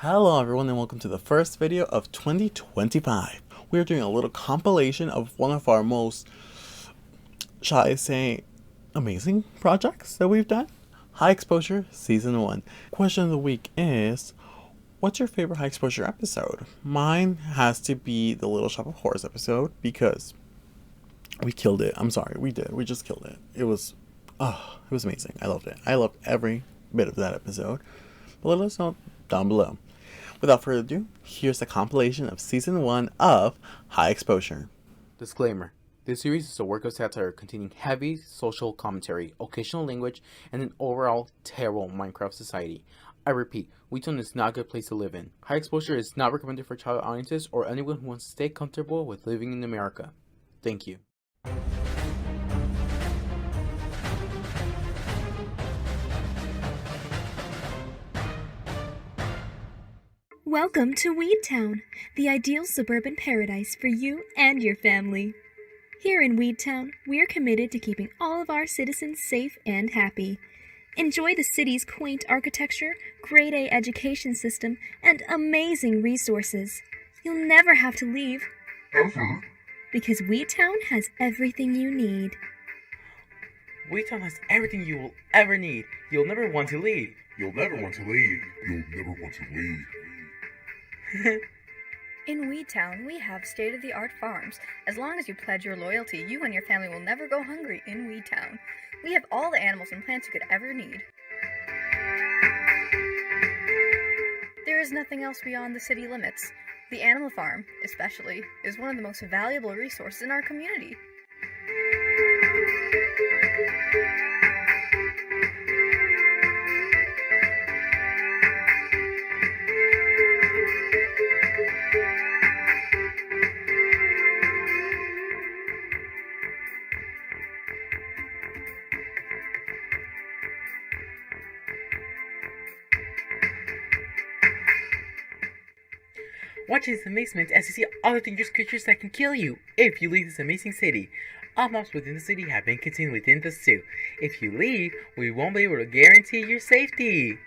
Hello everyone and welcome to the first video of 2025. We are doing a little compilation of one of our most, shall I say, amazing projects that we've done. High Exposure Season 1. Question of the week is, what's your favorite high exposure episode? Mine has to be the Little Shop of Horrors episode because we killed it. I'm sorry, we did. We just killed it. It was amazing. I loved it. I loved every bit of that episode. But let us know down below. Without further ado, here's the compilation of Season 1 of High Exposure. Disclaimer. This series is a work of satire containing heavy social commentary, occasional language, and an overall terrible Minecraft society. I repeat, WeTown is not a good place to live in. High Exposure is not recommended for child audiences or anyone who wants to stay comfortable with living in America. Thank you. Welcome to Weedtown, the ideal suburban paradise for you and your family. Here in Weedtown, we are committed to keeping all of our citizens safe and happy. Enjoy the city's quaint architecture, grade A education system, and amazing resources. You'll never have to leave. Ever? Because Weedtown has everything you need. WeTown has everything you will ever need. You'll never want to leave. You'll never want to leave. You'll never want to leave. In Weedtown, we have state-of-the-art farms. As long as you pledge your loyalty, you and your family will never go hungry in Weedtown. We have all the animals and plants you could ever need. There is nothing else beyond the city limits. The animal farm, especially, is one of the most valuable resources in our community. Watch in amazement as you see all the dangerous creatures that can kill you if you leave this amazing city. All mobs within the city have been contained within the zoo. If you leave, we won't be able to guarantee your safety.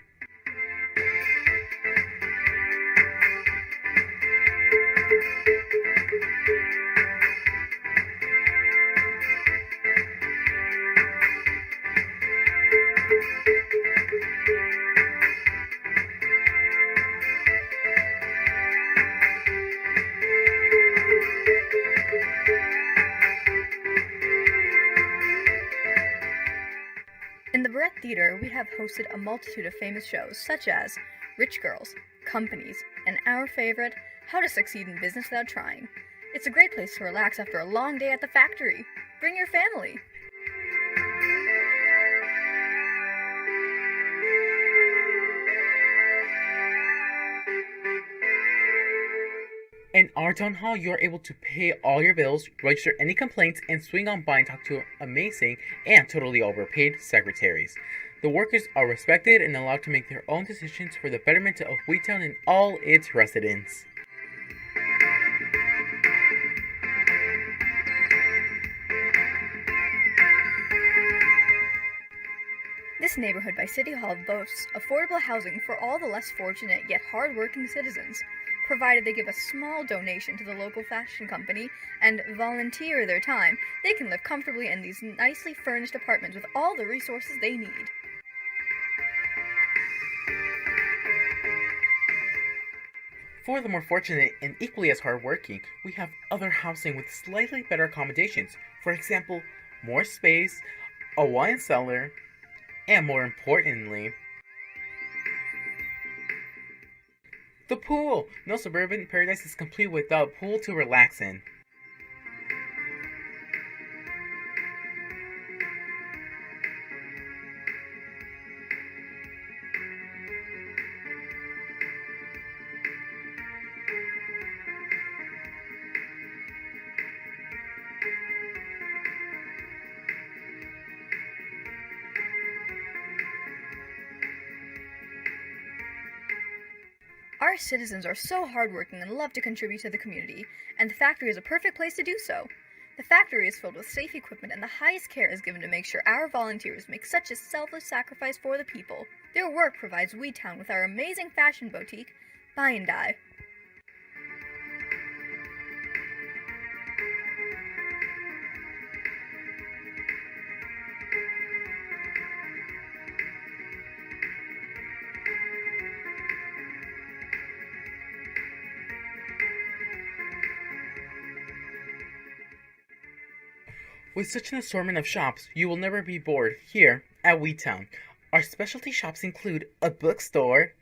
In the Barrett Theater, we have hosted a multitude of famous shows such as Rich Girls, Companies, and our favorite, How to Succeed in Business Without Trying. It's a great place to relax after a long day at the factory. Bring your family. In our town hall, you are able to pay all your bills, register any complaints, and swing on by and talk to amazing and totally overpaid secretaries. The workers are respected and allowed to make their own decisions for the betterment of WeTown and all its residents. This neighborhood by City Hall boasts affordable housing for all the less fortunate yet hard-working citizens, provided they give a small donation to the local fashion company and volunteer their time. They can live comfortably in these nicely furnished apartments with all the resources they need. For the more fortunate and equally as hardworking, we have other housing with slightly better accommodations. For example, more space, a wine cellar, and more importantly, the pool! No suburban paradise is complete without a pool to relax in. Our citizens are so hardworking and love to contribute to the community, and the factory is a perfect place to do so. The factory is filled with safe equipment and the highest care is given to make sure our volunteers make such a selfless sacrifice for the people. Their work provides WeTown with our amazing fashion boutique, Buy and die. With such an assortment of shops, you will never be bored here at Weedtown. Our specialty shops include a bookstore,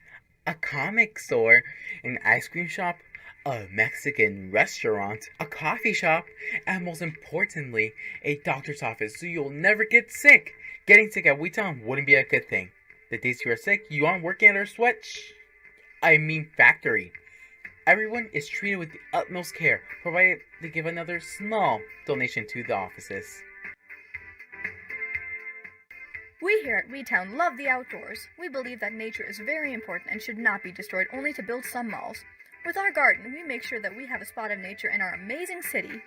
a comic store, an ice cream shop, a Mexican restaurant, a coffee shop, and most importantly, a doctor's office so you'll never get sick. Getting sick at Weedtown wouldn't be a good thing. The days you are sick, you aren't working at our factory. Everyone is treated with the utmost care, provided they give another small donation to the offices. We here at Weedtown love the outdoors. We believe that nature is very important and should not be destroyed only to build some malls. With our garden, we make sure that we have a spot of nature in our amazing city.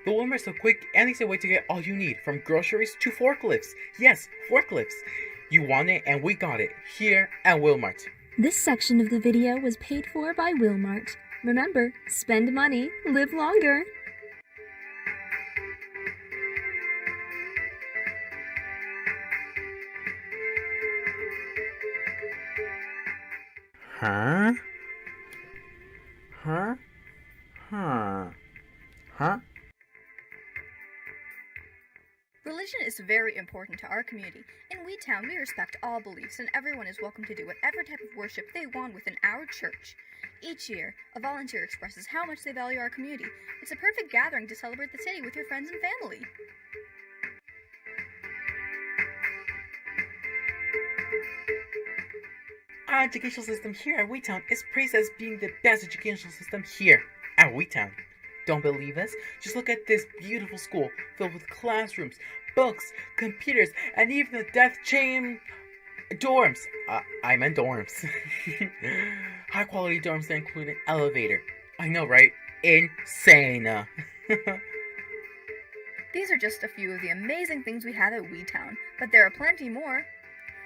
The Walmart is a quick and easy way to get all you need, from groceries to forklifts. Yes, forklifts. You want it and we got it, here at Walmart. This section of the video was paid for by Wilmart. Remember, spend money, live longer. Huh? Huh? Huh? Huh? Religion is very important to our community. In Weedtown, we respect all beliefs, and everyone is welcome to do whatever type of worship they want within our church. Each year, a volunteer expresses how much they value our community. It's a perfect gathering to celebrate the city with your friends and family. Our educational system here at Weedtown is praised as being the best educational system here at Weedtown. Don't believe us? Just look at this beautiful school filled with classrooms, books, computers, and even the death chain dorms. I meant dorms. High quality dorms that include an elevator. I know, right? Insane. These are just a few of the amazing things we have at Weedtown, but there are plenty more.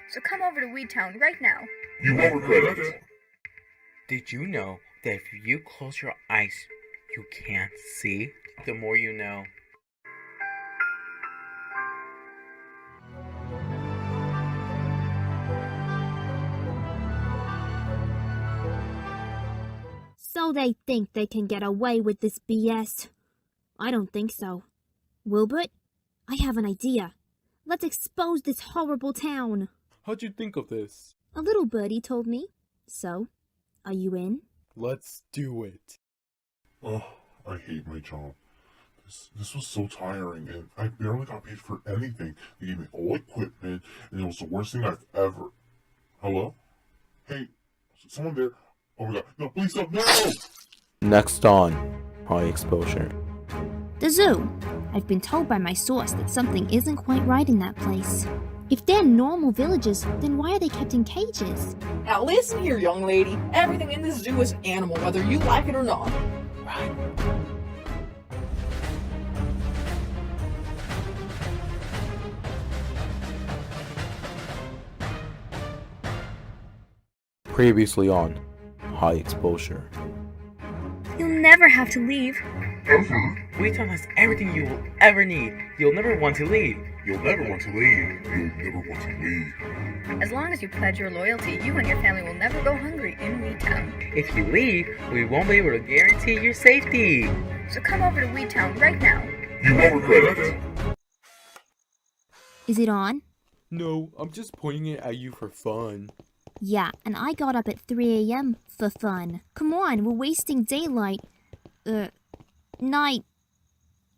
So come over to Weedtown right now. You won't regret it. Did you know that if you close your eyes, you can't see? The more you know. So they think they can get away with this BS? I don't think so. Wilbert, I have an idea. Let's expose this horrible town. How'd you think of this? A little birdie told me. So, are you in? Let's do it. Oh, I hate my job. This was so tiring, and I barely got paid for anything. They gave me all equipment, and it was the worst thing I've ever... Hello? Hey, someone there? Oh my god, no, please don't, no! Next on High Exposure. The zoo. I've been told by my source that something isn't quite right in that place. If they're normal villagers, then why are they kept in cages? Now listen here, young lady. Everything in this zoo is an animal, whether you like it or not. Right. Previously on High Exposure. You'll never have to leave. Ever? Weedtown has everything you will ever need. You'll never want to leave. You'll never want to leave. You'll never want to leave. As long as you pledge your loyalty, you and your family will never go hungry in Weedtown. If you leave, we won't be able to guarantee your safety. So come over to Weedtown right now. You won't regret it. Is it on? No, I'm just pointing it at you for fun. Yeah, and I got up at 3 a.m. for fun. Come on, we're wasting daylight. Night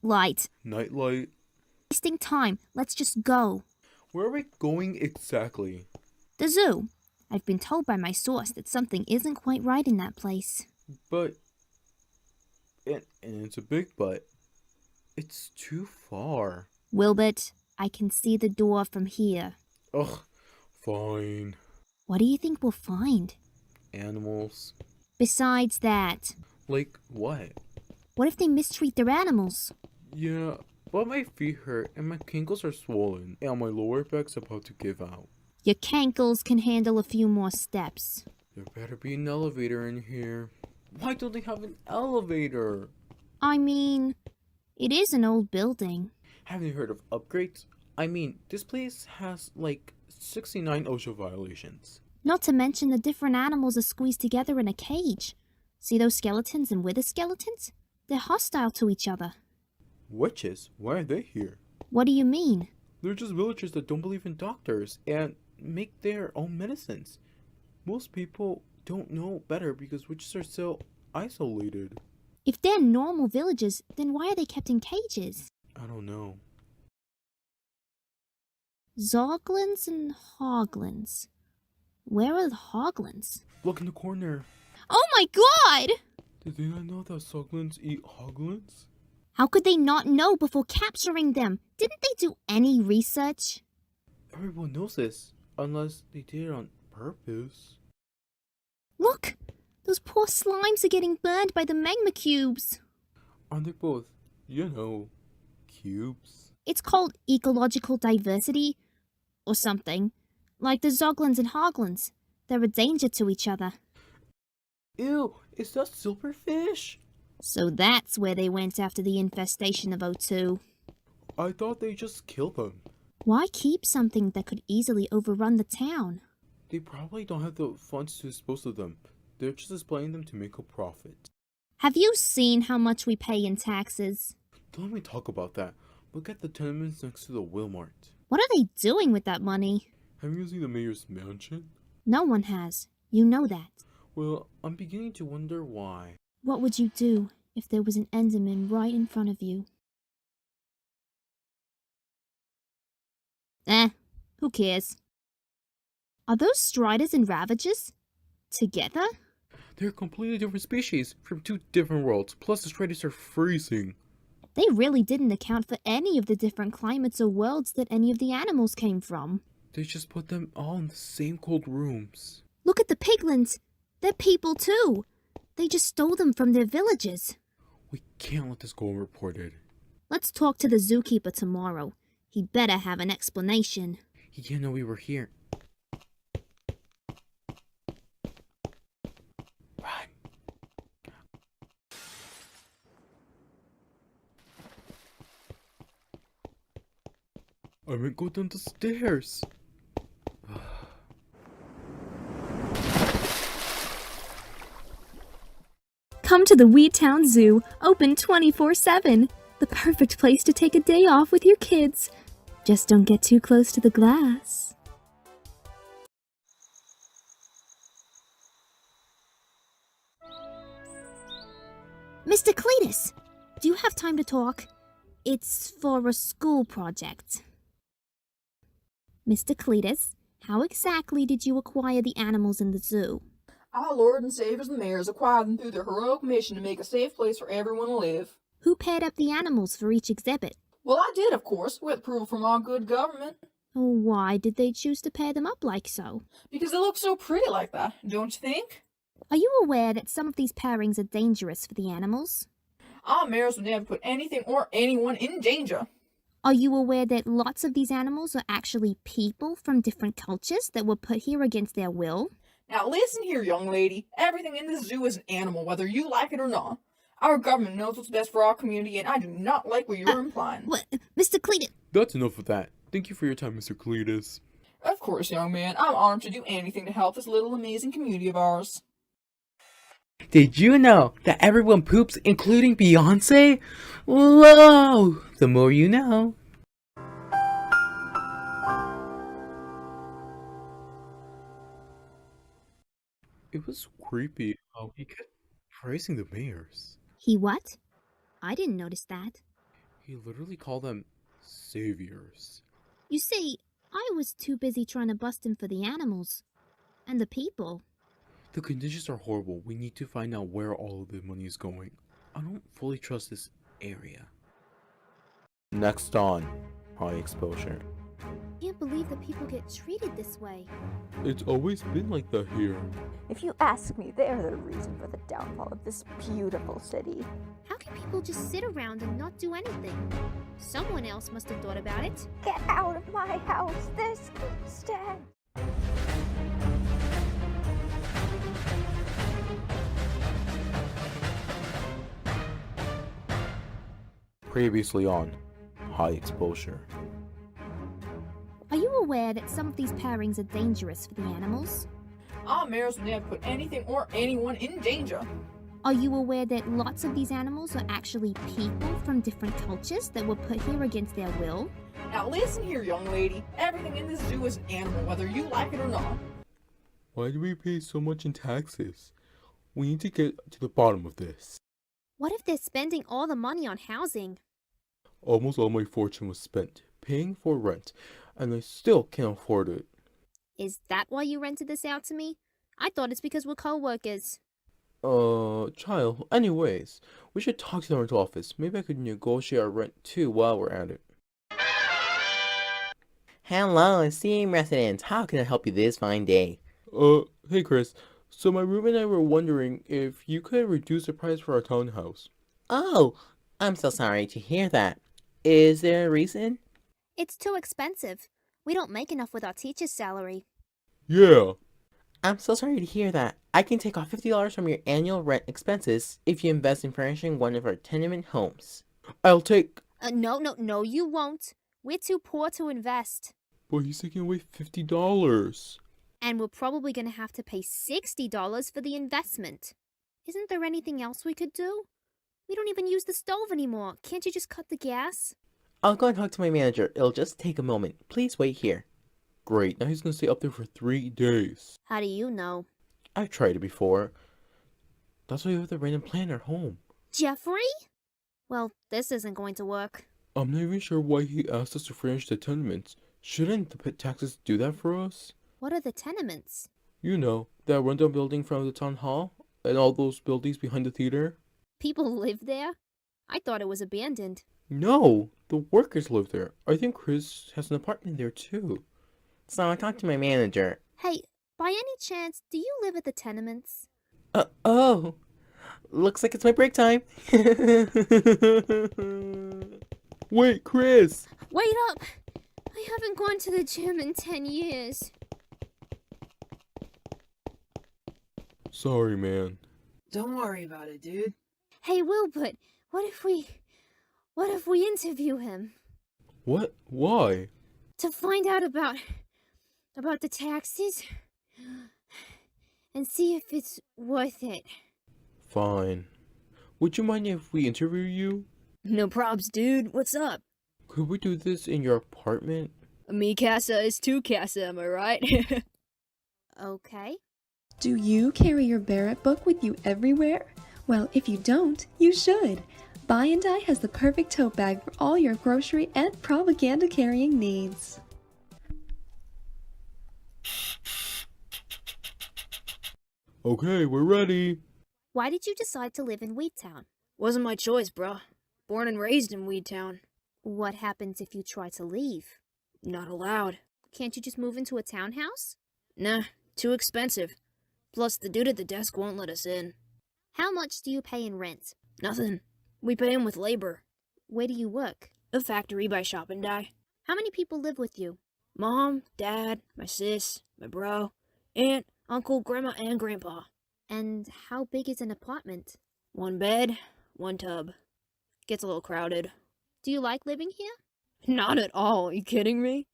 light. Nightlight? Wasting time. Let's just go. Where are we going exactly? The zoo. I've been told by my source that something isn't quite right in that place. But... And it's a big but. It's too far. Wilbert, I can see the door from here. Ugh, fine. What do you think we'll find? Animals. Besides that, Like what? what if they mistreat their animals? Yeah, but my feet hurt and my ankles are swollen and my lower back's about to give out. Your cankles can handle a few more steps. There better be an elevator in here. Why don't they have an elevator? I mean, it is an old building. Haven't you heard of upgrades? I mean, this place has like 69 OSHA violations. Not to mention the different animals are squeezed together in a cage. See those skeletons and wither skeletons? They're hostile to each other. Witches? Why are they here? What do you mean? They're just villagers that don't believe in doctors and make their own medicines. Most people don't know better because witches are so isolated. If they're normal villagers, then why are they kept in cages? I don't know. Zoglins and Hoglins. Where are the Hoglins? Look in the corner. Oh my god! Did they not know that Soglins eat Hoglins? How could they not know before capturing them? Didn't they do any research? Everyone knows this, unless they did it on purpose. Look! Those poor slimes are getting burned by the magma cubes. Aren't they both, cubes? It's called ecological diversity, or something. Like the Zoglins and Hoglins. They're a danger to each other. Ew, is that silverfish? So that's where they went after the infestation of O2. I thought they just killed them. Why keep something that could easily overrun the town? They probably don't have the funds to dispose of them. They're just displaying them to make a profit. Have you seen how much we pay in taxes? Don't let me talk about that. Look at the tenements next to the Wilmart. What are they doing with that money? Have you seen the mayor's mansion? No one has. You know that. Well, I'm beginning to wonder why. What would you do if there was an Enderman right in front of you? Who cares? Are those Striders and Ravagers together? They're completely different species from two different worlds, plus the Striders are freezing. They really didn't account for any of the different climates or worlds that any of the animals came from. They just put them all in the same cold rooms. Look at the piglins. They're people too. They just stole them from their villages. We can't let this go unreported. Let's talk to the zookeeper tomorrow. He better have an explanation. He can't know we were here. Run. I meant go down the stairs. Come to the Weedtown Zoo, open 24/7. The perfect place to take a day off with your kids. Just don't get too close to the glass. Mr. Cletus, do you have time to talk? It's for a school project. Mr. Cletus, how exactly did you acquire the animals in the zoo? Our Lord and Saviors the mayors acquired them through their heroic mission to make a safe place for everyone to live. Who paired up the animals for each exhibit? Well, I did, of course, with approval from our good government. Why did they choose to pair them up like so? Because they look so pretty like that, don't you think? Are you aware that some of these pairings are dangerous for the animals? Our mayors would never put anything or anyone in danger. Are you aware that lots of these animals are actually people from different cultures that were put here against their will? Now listen here, young lady. Everything in this zoo is an animal, whether you like it or not. Our government knows what's best for our community, and I do not like what you're implying. What, Mr. Cletus? That's enough of that. Thank you for your time, Mr. Cletus. Of course, young man. I'm honored to do anything to help this little amazing community of ours. Did you know that everyone poops, including Beyonce? Whoa! The more you know. It was creepy how he kept praising the mayors. He what? I didn't notice that. He literally called them saviors. You see, I was too busy trying to bust him for the animals. And the people. The conditions are horrible. We need to find out where all of the money is going. I don't fully trust this area. Next on High Exposure. I can't believe that people get treated this way. It's always been like that here. If you ask me, they're the reason for the downfall of this beautiful city. How can people just sit around and not do anything? Someone else must have thought about it. Get out of my house this instant! Previously on High Exposure. Are you aware that some of these pairings are dangerous for the animals? Our mares would never put anything or anyone in danger. Are you aware that lots of these animals are actually people from different cultures that were put here against their will? Now listen here, young lady. Everything in this zoo is an animal, whether you like it or not. Why do we pay so much in taxes? We need to get to the bottom of this. What if they're spending all the money on housing? Almost all my fortune was spent paying for rent, and I still can't afford it. Is that why you rented this out to me? I thought it's because we're co-workers. Child, anyways, we should talk to the rental office. Maybe I could negotiate our rent too while we're at it. Hello, esteemed residents. How can I help you this fine day? Hey Chris. So my roommate and I were wondering if you could reduce the price for our townhouse. Oh, I'm so sorry to hear that. Is there a reason? It's too expensive. We don't make enough with our teacher's salary. Yeah. I'm so sorry to hear that. I can take off $50 from your annual rent expenses if you invest in furnishing one of our tenement homes. I'll take... No, you won't. We're too poor to invest. But he's taking away $50. And we're probably going to have to pay $60 for the investment. Isn't there anything else we could do? We don't even use the stove anymore. Can't you just cut the gas? I'll go and talk to my manager. It'll just take a moment. Please wait here. Great, now he's gonna stay up there for 3 days. How do you know? I've tried it before. That's why we have the random planner home. Jeffrey? Well, this isn't going to work. I'm not even sure why he asked us to furnish the tenements. Shouldn't the pet taxes do that for us? What are the tenements? You know, that rundown building from the town hall, and all those buildings behind the theater. People live there? I thought it was abandoned. No, the workers live there. I think Chris has an apartment there too. So I talked to my manager. Hey, by any chance, do you live at the tenements? Oh. Looks like it's my break time. Wait, Chris! Wait up! I haven't gone to the gym in 10 years. Sorry, man. Don't worry about it, dude. Hey, Wilbert, what if we interview him? What? Why? To find out about the taxes and see if it's worth it. Fine. Would you mind if we interview you? No probs, dude. What's up? Could we do this in your apartment? Me casa is two casa, am I right? Okay. Do you carry your Barrett book with you everywhere? Well, if you don't, you should. Buy and Die has the perfect tote bag for all your grocery and propaganda carrying needs. Okay, we're ready. Why did you decide to live in Weedtown? Wasn't my choice, bruh. Born and raised in Weedtown. What happens if you try to leave? Not allowed. Can't you just move into a townhouse? Nah, too expensive. Plus, the dude at the desk won't let us in. How much do you pay in rent? Nothing. We pay him with labor. Where do you work? A factory by Shop and Die. How many people live with you? Mom, Dad, my sis, my bro, aunt, uncle, grandma, and grandpa. And how big is an apartment? 1 bed, 1 tub. Gets a little crowded. Do you like living here? Not at all. Are you kidding me?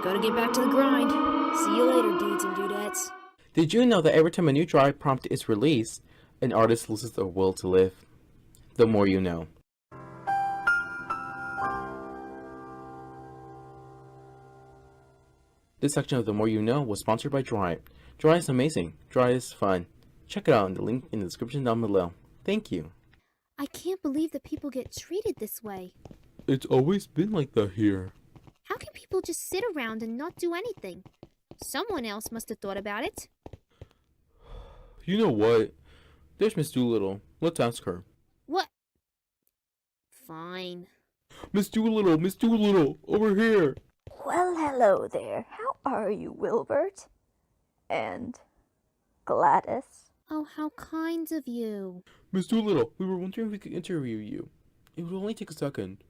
Gotta get back to the grind. See you later, dudes and dudettes. Did you know that every time a new drawing prompt is released, an artist loses their will to live? The more you know. This section of The More You Know was sponsored by Dry. Dry is amazing. Dry is fun. Check it out in the link in the description down below. Thank you. I can't believe that people get treated this way. It's always been like that here. How can people just sit around and not do anything? Someone else must have thought about it. You know what? There's Miss Doolittle. Let's ask her. What? Fine. Miss Doolittle, over here. Well, hello there. How are you, Wilbert? And Gladys? Oh, how kind of you. Miss Doolittle, we were wondering if we could interview you. It would only take a second.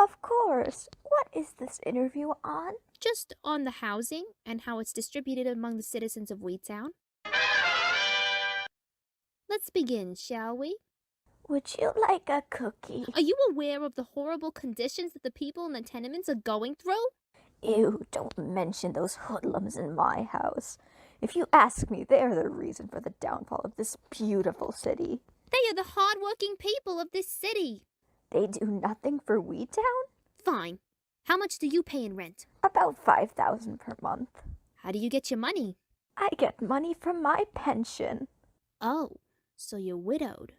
Of course. What is this interview on? Just on the housing and how it's distributed among the citizens of Weedtown. Let's begin, shall we? Would you like a cookie? Are you aware of the horrible conditions that the people in the tenements are going through? Ew, don't mention those hoodlums in my house. If you ask me, they're the reason for the downfall of this beautiful city. They are the hard-working people of this city. They do nothing for Weedtown? Fine. How much do you pay in rent? About 5,000 per month. How do you get your money? I get money from my pension. Oh, so you're widowed.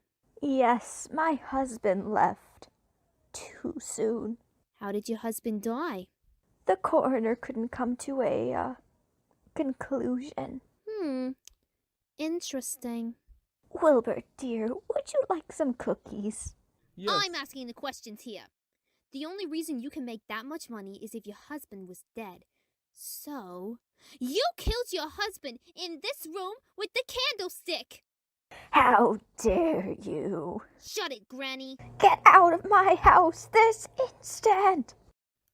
Yes, my husband left. Too soon. How did your husband die? The coroner couldn't come to a conclusion. Interesting. Wilbert, dear, would you like some cookies? Yes. I'm asking the questions here. The only reason you can make that much money is if your husband was dead. So, you killed your husband in this room with the candlestick! How dare you? Shut it, Granny! Get out of my house this instant!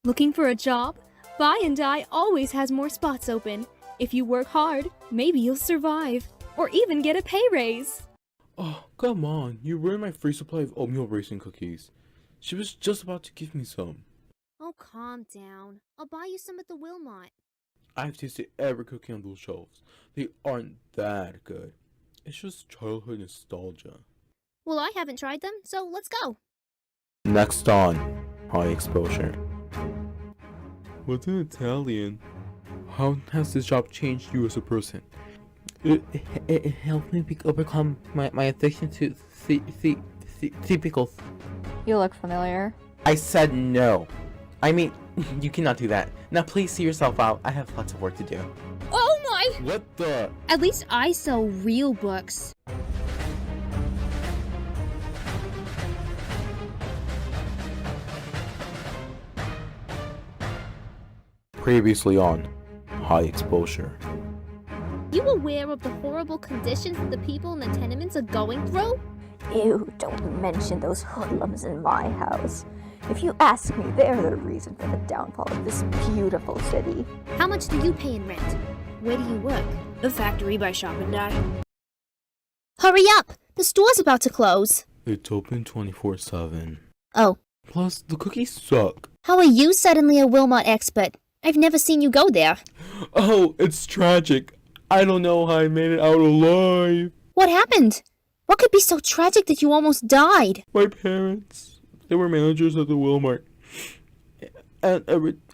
Looking for a job? Buy and Die always has more spots open. If you work hard, maybe you'll survive, or even get a pay raise. Oh, come on. You ruined my free supply of oatmeal raisin cookies. She was just about to give me some. Oh, calm down. I'll buy you some at the Wilmot. I've tasted every cookie on those shelves. They aren't that good. It's just childhood nostalgia. Well, I haven't tried them, so let's go. Next on High Exposure. What's in Italian? How has this job changed you as a person? It helped me overcome my addiction to pickles. You look familiar. I said no. I mean, you cannot do that. Now please see yourself out. I have lots of work to do. Oh my! What the? At least I sell real books. Previously on High Exposure. You aware of the horrible conditions that the people in the tenements are going through? Ew, don't mention those hoodlums in my house. If you ask me, they're the reason for the downfall of this beautiful city. How much do you pay in rent? Where do you work? The factory by Shop and Die. Hurry up! The store's about to close. It's open 24/7. Oh, Plus, the cookies suck. how are you suddenly a Wilmot expert? I've never seen you go there. Oh, it's tragic. I don't know how I made it out alive. What happened? What could be so tragic that you almost died? My parents, they were managers at the Walmart. And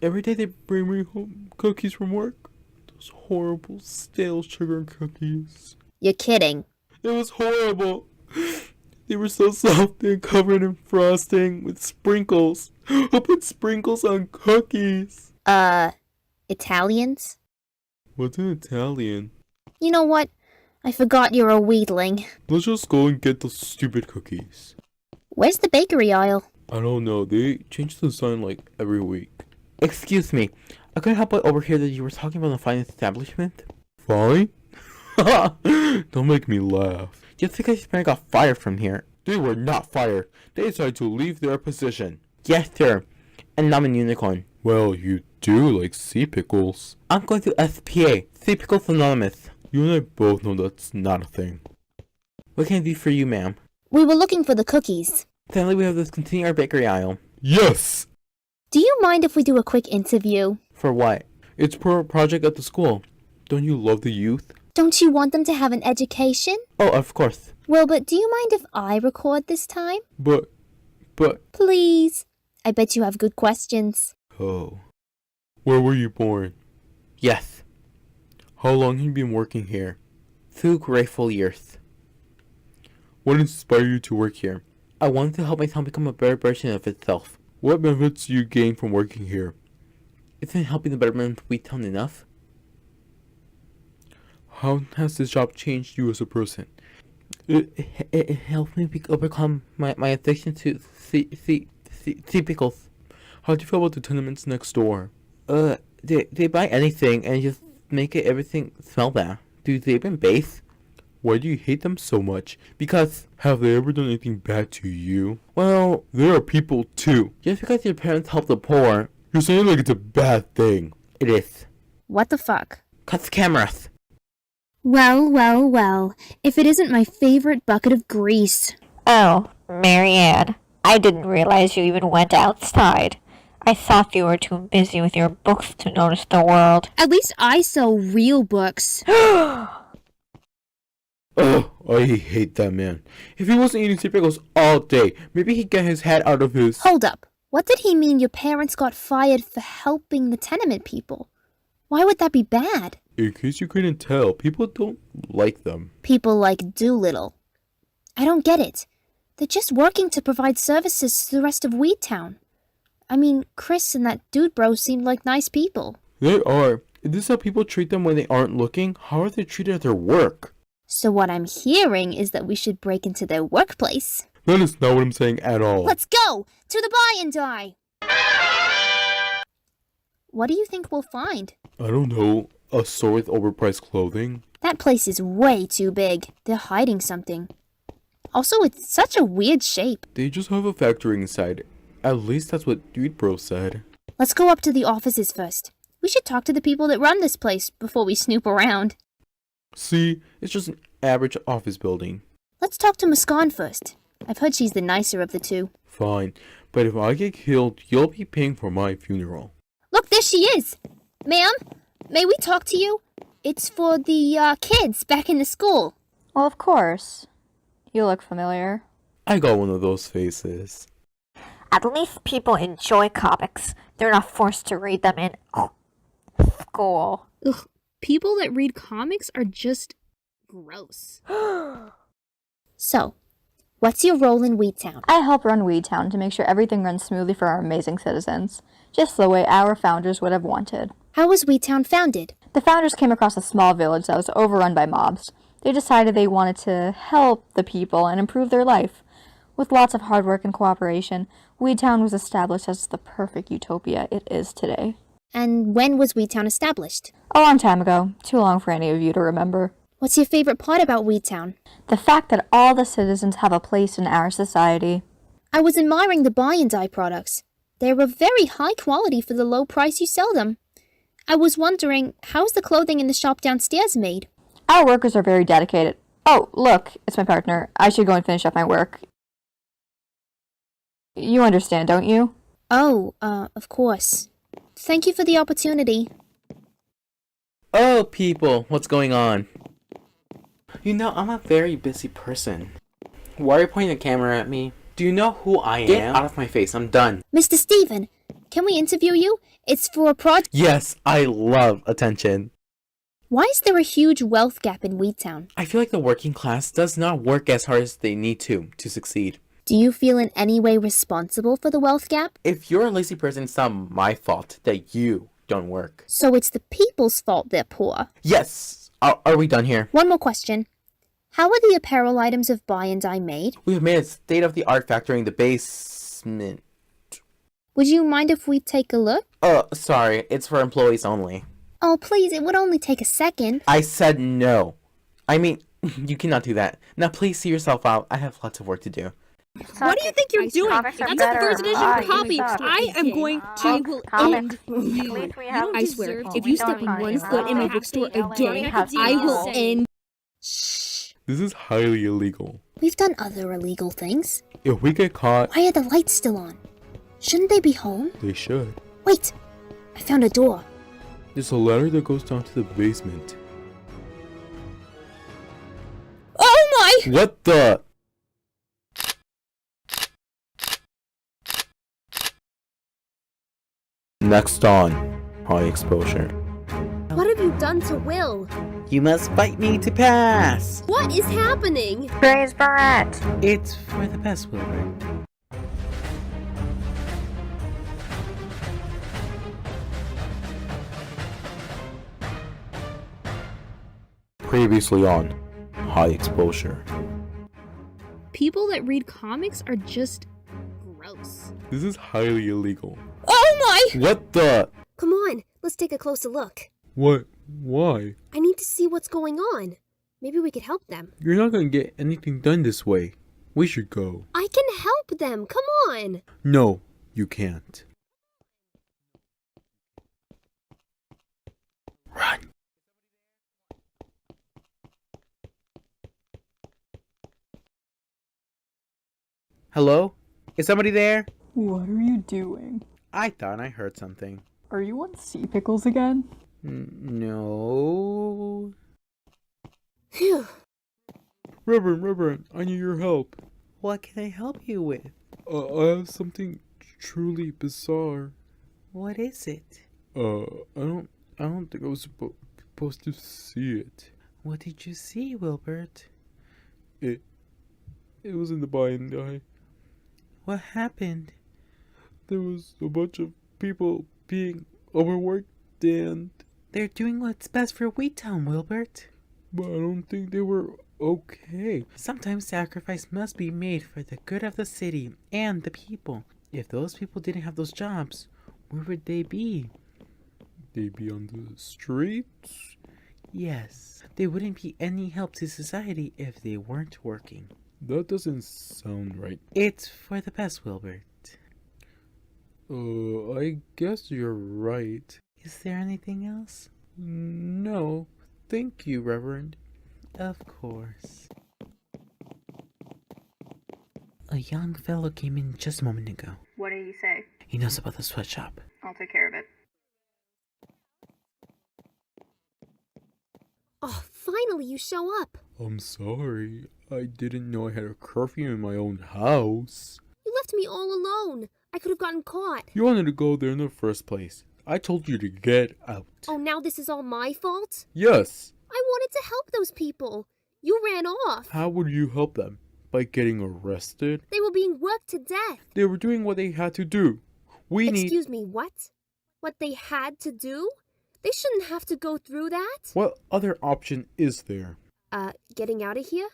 every day they bring me home cookies from work. Those horrible stale sugar cookies. You're kidding. It was horrible. They were so soft and covered in frosting with sprinkles. Who put sprinkles on cookies? Italians? What's in Italian? You know what? I forgot you're a weedling. Let's just go and get those stupid cookies. Where's the bakery aisle? I don't know. They change the sign like every week. Excuse me. I couldn't help but overhear that you were talking about a fine establishment. Fine? Don't make me laugh. Just because your parents got fired from here. They were not fired. They decided to leave their position. Yes, sir. And I'm a unicorn. Well, you do like sea pickles. I'm going to SPA. Sea Pickles Anonymous. You and I both know that's not a thing. What can I do for you, ma'am? We were looking for the cookies. Sadly, we have to continue our bakery aisle. Yes! Do you mind if we do a quick interview? For what? It's for a project at the school. Don't you love the youth? Don't you want them to have an education? Oh, of course. Wilbert, do you mind if I record this time? But... Please. I bet you have good questions. Oh. Where were you born? Yes. How long have you been working here? 2 grateful years. What inspired you to work here? I wanted to help my town become a better version of itself. What benefits do you gain from working here? Isn't helping the betterment of Wheattown enough? How has this job changed you as a person? It helped me overcome my addiction to pickles. How do you feel about the tenements next door? They buy anything and just make everything smell bad. Do they even bathe? Why do you hate them so much? Because, Have they ever done anything bad to you? well, There are people too. just because your parents help the poor, You're saying like it's a bad thing. it is. What the fuck? Cut the cameras. Well, well, well. If it isn't my favorite bucket of grease. Oh, Marianne, I didn't realize you even went outside. I thought you were too busy with your books to notice the world. At least I sell real books. Oh, I hate that man. If he wasn't eating pickles all day, maybe he'd get his head out of his... Hold up. What did he mean your parents got fired for helping the tenement people? Why would that be bad? In case you couldn't tell, people don't like them. People like Doolittle. I don't get it. They're just working to provide services to the rest of Weedtown. I mean, Chris and that dude bro seemed like nice people. They are. Is this how people treat them when they aren't looking? How are they treated at their work? So what I'm hearing is that we should break into their workplace. That is not what I'm saying at all. Let's go! To the buy and die! What do you think we'll find? I don't know. A store with overpriced clothing? That place is way too big. They're hiding something. Also, it's such a weird shape. They just have a factory inside. At least that's what Dude Bro said. Let's go up to the offices first. We should talk to the people that run this place before we snoop around. See, it's just an average office building. Let's talk to Muskan first. I've heard she's the nicer of the two. Fine, but if I get killed, you'll be paying for my funeral. Look, there she is! Ma'am, may we talk to you? It's for the kids back in the school. Well, of course. You look familiar. I got one of those faces. At least people enjoy comics. They're not forced to read them in school. Ugh, people that read comics are just gross. So, what's your role in Weedtown? I help run Weedtown to make sure everything runs smoothly for our amazing citizens, just the way our founders would have wanted. How was Weedtown founded? The founders came across a small village that was overrun by mobs. They decided they wanted to help the people and improve their life. With lots of hard work and cooperation, Weedtown was established as the perfect utopia it is today. And when was Weedtown established? A long time ago, too long for any of you to remember. What's your favorite part about Weedtown? The fact that all the citizens have a place in our society. I was admiring the buy and dye products. They were very high quality for the low price you sell them. I was wondering, how's the clothing in the shop downstairs made? Our workers are very dedicated. Oh, look, it's my partner. I should go and finish up my work. You understand, don't you? Oh, of course. Thank you for the opportunity. Oh, people, what's going on? You know, I'm a very busy person. Why are you pointing the camera at me? Do you know who I am? Get out of my face, I'm done. Mr. Steven, can we interview you? It's for a project. Yes, I love attention. Why is there a huge wealth gap in Weedtown? I feel like the working class does not work as hard as they need to succeed. Do you feel in any way responsible for the wealth gap? If you're a lazy person, it's not my fault that you don't work. So it's the people's fault they're poor. Yes! Are we done here? One more question. How are the apparel items of buy and dye made? We have made a state-of-the-art factory in the basement. Would you mind if we take a look? Sorry, it's for employees only. Oh, please, it would only take a second. I said no. I mean, you cannot do that. Now please see yourself out. I have lots of work to do. What do you think you're doing? That's a first edition copy. I am going to end you. I swear, if you step one foot in my bookstore again, I will end. Shh. This is highly illegal. We've done other illegal things. If we get caught, Why are the lights still on? Shouldn't they be home? they should. Wait, I found a door. There's a ladder that goes down to the basement. Oh my! What the? Next on High Exposure. What have you done to Will? You must fight me to pass! What is happening? Praise Barrett! It's for the best, Wilbert. Previously on High Exposure. People that read comics are just gross. This is highly illegal. Oh my! What the? Come on, let's take a closer look. What? Why? I need to see what's going on. Maybe we could help them. You're not gonna get anything done this way. We should go. I can help them, come on! No, you can't. Run. Hello? Is somebody there? What are you doing? I thought I heard something. Are you on sea pickles again? No. Phew. Reverend, I need your help. What can I help you with? I have something truly bizarre. What is it? I don't think I was supposed to see it. What did you see, Wilbert? It was in the by and die. What happened? There was a bunch of people being overworked and... They're doing what's best for Wheattown, Wilbert. But I don't think they were okay. Sometimes sacrifice must be made for the good of the city and the people. If those people didn't have those jobs, where would they be? They'd be on the streets? Yes, they wouldn't be any help to society if they weren't working. That doesn't sound right. It's for the best, Wilbert. I guess you're right. Is there anything else? No, thank you, Reverend. Of course. A young fellow came in just a moment ago. What did he say? He knows about the sweatshop. I'll take care of it. Oh, finally you show up. I'm sorry. I didn't know I had a curfew in my own house. You left me all alone. I could have gotten caught. You wanted to go there in the first place. I told you to get out. Oh, now this is all my fault? Yes. I wanted to help those people. You ran off. How would you help them? By getting arrested? They were being worked to death. They were doing what they had to do. Excuse me, what? What they had to do? They shouldn't have to go through that. What other option is there? Getting out of here?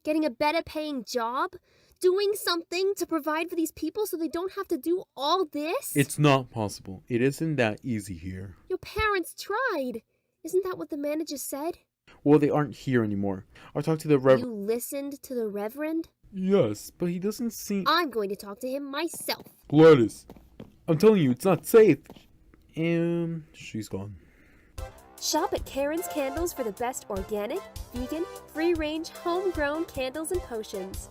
Getting a better paying job? Doing something to provide for these people so they don't have to do all this? It's not possible. It isn't that easy here. Your parents tried. Isn't that what the manager said? Well, they aren't here anymore. I talked to the Reverend. You listened to the Reverend? Yes, but he doesn't seem... I'm going to talk to him myself. Gladys, I'm telling you, it's not safe. She's gone. Shop at Karen's Candles for the best organic, vegan, free-range, homegrown candles and potions.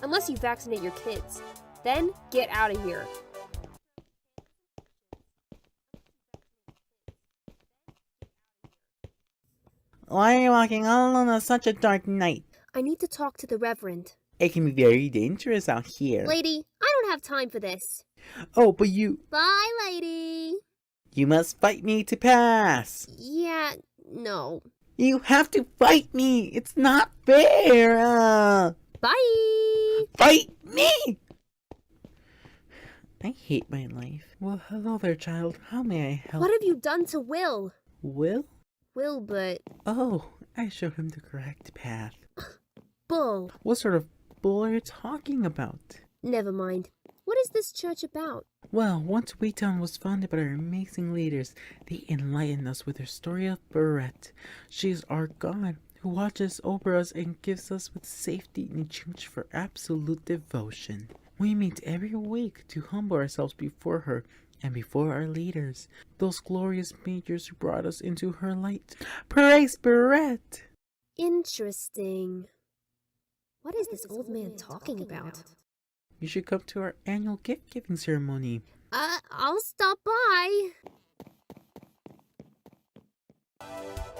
Unless you vaccinate your kids. Then get out of here. Why are you walking all alone on such a dark night? I need to talk to the Reverend. It can be very dangerous out here. Lady, I don't have time for this. Oh, but you... Bye, lady. You must fight me to pass. Yeah, no. You have to fight me. It's not fair. Bye. Fight me. I hate my life. Well, hello there, child. How may I help? What have you done to Will? Will? Wilbert. Oh, I showed him the correct path. Bull. What sort of bull are you talking about? Never mind. What is this church about? Well, once Wheattown was founded by our amazing leaders, they enlightened us with their story of Barrette. She is our God, who watches over us and gives us with safety in exchange for absolute devotion. We meet every week to humble ourselves before her and before our leaders, those glorious majors who brought us into her light. Praise Barrette! Interesting. What is this old man talking about? You should come to our annual gift-giving ceremony. I'll stop by.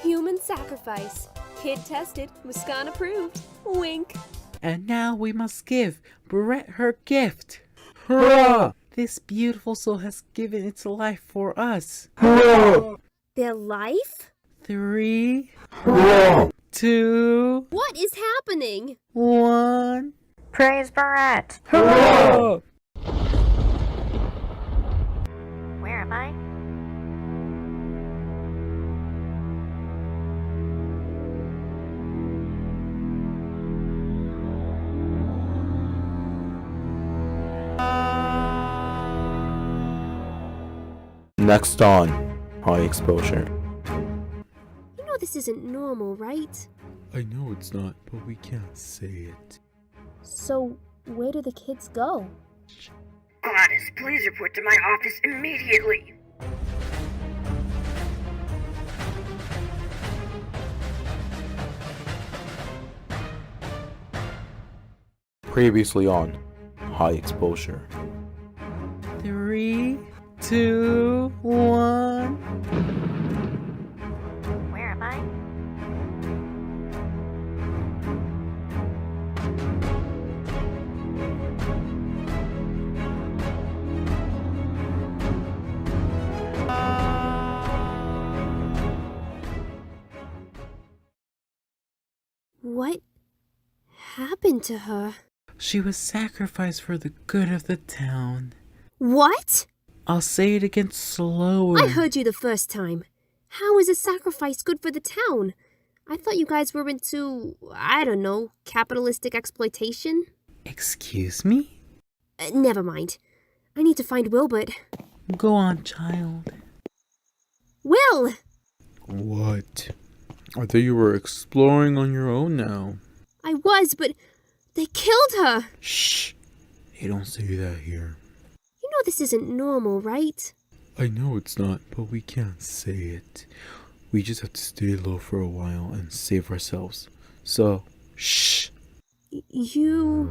Human sacrifice. Kid tested, Muscan approved. Wink. And now we must give Barrette her gift. Hurrah! This beautiful soul has given its life for us. Hurrah! Their life? 3, Hurrah! 2, What is happening? 1. Praise Barrette! Hurrah! Where am I? Next on High Exposure. You know this isn't normal, right? I know it's not, but we can't say it. So, where do the kids go? Gladys, please report to my office immediately. Previously on high exposure. 3, 2, 1. Where am I? What happened to her? She was sacrificed for the good of the town. What? I'll say it again slower. I heard you the first time. How is a sacrifice good for the town? I thought you guys were into, I don't know, capitalistic exploitation? Excuse me? Never mind. I need to find Wilbert. Go on, child. Will! What? I thought you were exploring on your own now. I was, but they killed her. Shh! You don't say that here. You know this isn't normal, right? I know it's not, but we can't say it. We just have to stay low for a while and save ourselves. So, shh! You...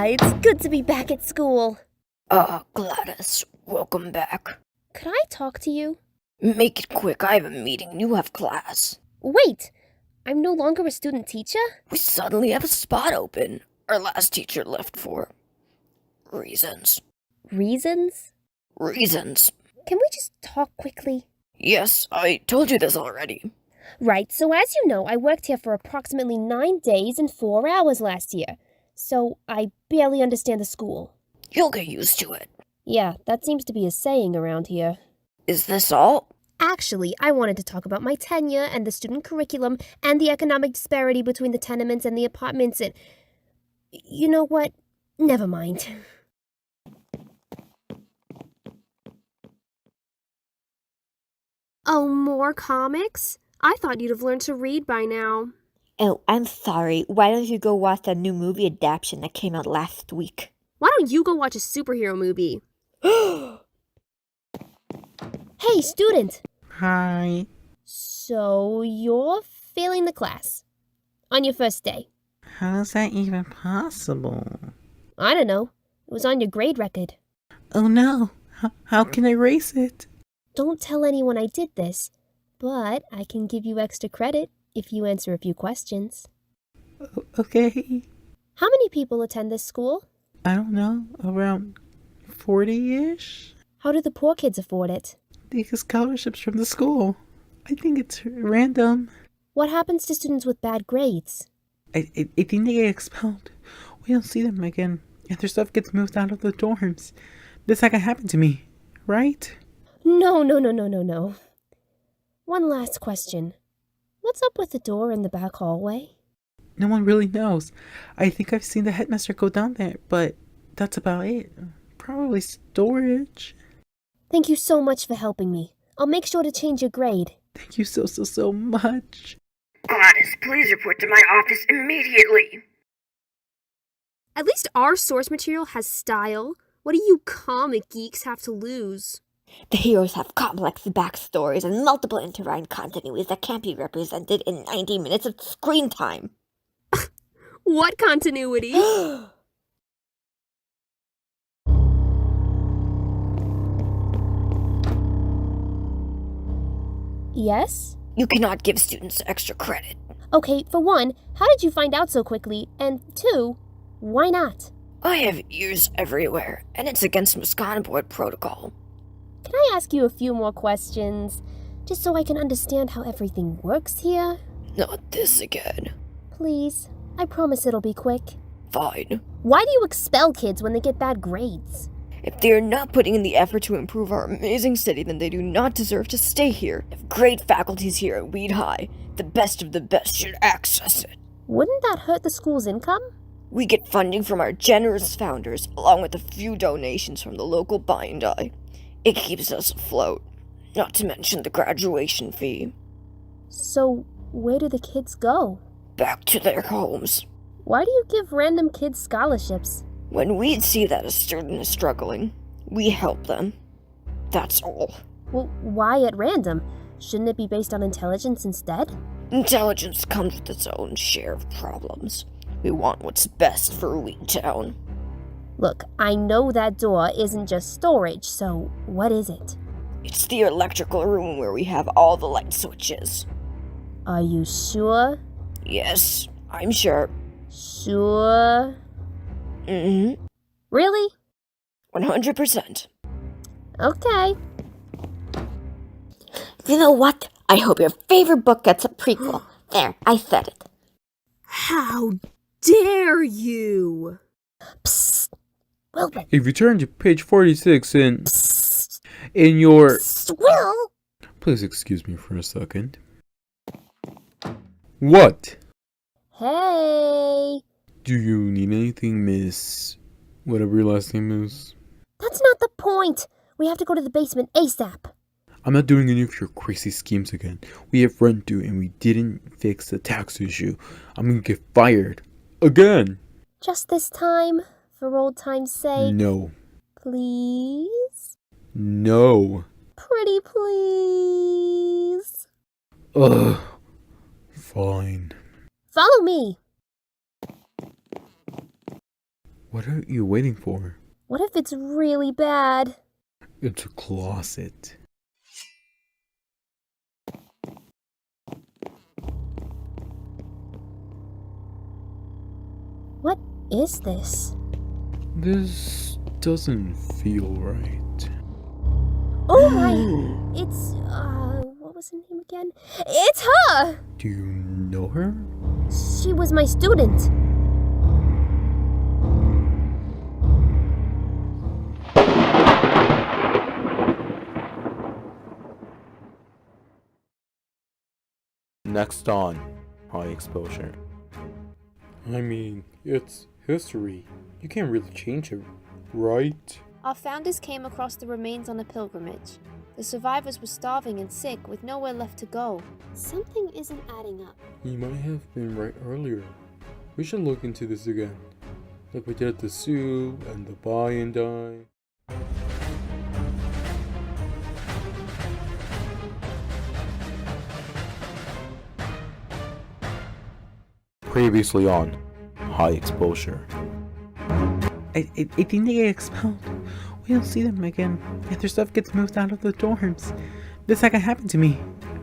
It's good to be back at school. Gladys, welcome back. Could I talk to you? Make it quick, I have a meeting. You have class. Wait! I'm no longer a student teacher? We suddenly have a spot open. Our last teacher left for reasons. Reasons? Reasons. Can we just talk quickly? Yes, I told you this already. Right, so as you know, I worked here for approximately 9 days and 4 hours last year. So I barely understand the school. You'll get used to it. Yeah, that seems to be a saying around here. Is this all? Actually, I wanted to talk about my tenure and the student curriculum and the economic disparity between the tenements and the apartments and... You know what? Never mind. Oh, more comics? I thought you'd have learned to read by now. Oh, I'm sorry. Why don't you go watch that new movie adaptation that came out last week? Why don't you go watch a superhero movie? Hey, student! Hi. So, you're failing the class. On your first day. How's that even possible? I don't know. It was on your grade record. Oh no. How can I erase it? Don't tell anyone I did this, but I can give you extra credit if you answer a few questions. Okay. How many people attend this school? I don't know. Around 40-ish? How do the poor kids afford it? They get scholarships from the school. I think it's random. What happens to students with bad grades? I think they get expelled. We don't see them again. And their stuff gets moved out of the dorms. This not gonna happen to me, right? No. One last question. What's up with the door in the back hallway? No one really knows. I think I've seen the headmaster go down there, but that's about it. Probably storage. Thank you so much for helping me. I'll make sure to change your grade. Thank you so much. Gladys, please report to my office immediately. At least our source material has style. What do you comic geeks have to lose? The heroes have complex backstories and multiple intertwined continuities that can't be represented in 90 minutes of screen time. What continuity? Yes? You cannot give students extra credit. Okay, for one, how did you find out so quickly? And two, why not? I have ears everywhere, and it's against Muscana Board protocol. Can I ask you a few more questions? Just so I can understand how everything works here? Not this again. Please, I promise it'll be quick. Fine. Why do you expel kids when they get bad grades? If they are not putting in the effort to improve our amazing city, then they do not deserve to stay here. We have great faculties here at Weed High. The best of the best should access it. Wouldn't that hurt the school's income? We get funding from our generous founders, along with a few donations from the local buy and die. It keeps us afloat, not to mention the graduation fee. So, where do the kids go? Back to their homes. Why do you give random kids scholarships? When we see that a student is struggling, we help them. That's all. Well, why at random? Shouldn't it be based on intelligence instead? Intelligence comes with its own share of problems. We want what's best for Weedtown. Look, I know that door isn't just storage, so what is it? It's the electrical room where we have all the light switches. Are you sure? Yes, I'm sure. Sure? Mm-hmm. Really? 100%. Okay. You know what? I hope your favorite book gets a prequel. There, I said it. How dare you? Psst. Wilbert. If you turn to page 46 in your... Will? Please excuse me for a second. What? Hey. Do you need anything, Miss... whatever your last name is? That's not the point. We have to go to the basement ASAP. I'm not doing any of your crazy schemes again. We have rent due and we didn't fix the tax issue. I'm gonna get fired. Again! Just this time? For old time's sake? No. Please? No. Pretty please? Ugh. Fine. Follow me. What are you waiting for? What if it's really bad? It's a closet. What is this? This doesn't feel right. Oh my! It's, what was her name again? It's her! Do you know her? She was my student. Next on High Exposure. I mean, it's history. You can't really change it, right? Our founders came across the remains on a pilgrimage. The survivors were starving and sick with nowhere left to go. Something isn't adding up. You might have been right earlier. We should look into this again. Like we did at the zoo and the buy and die. Previously on High Exposure. I think they get expelled. We don't see them again. If their stuff gets moved out of the dorms. This not gonna happen to me,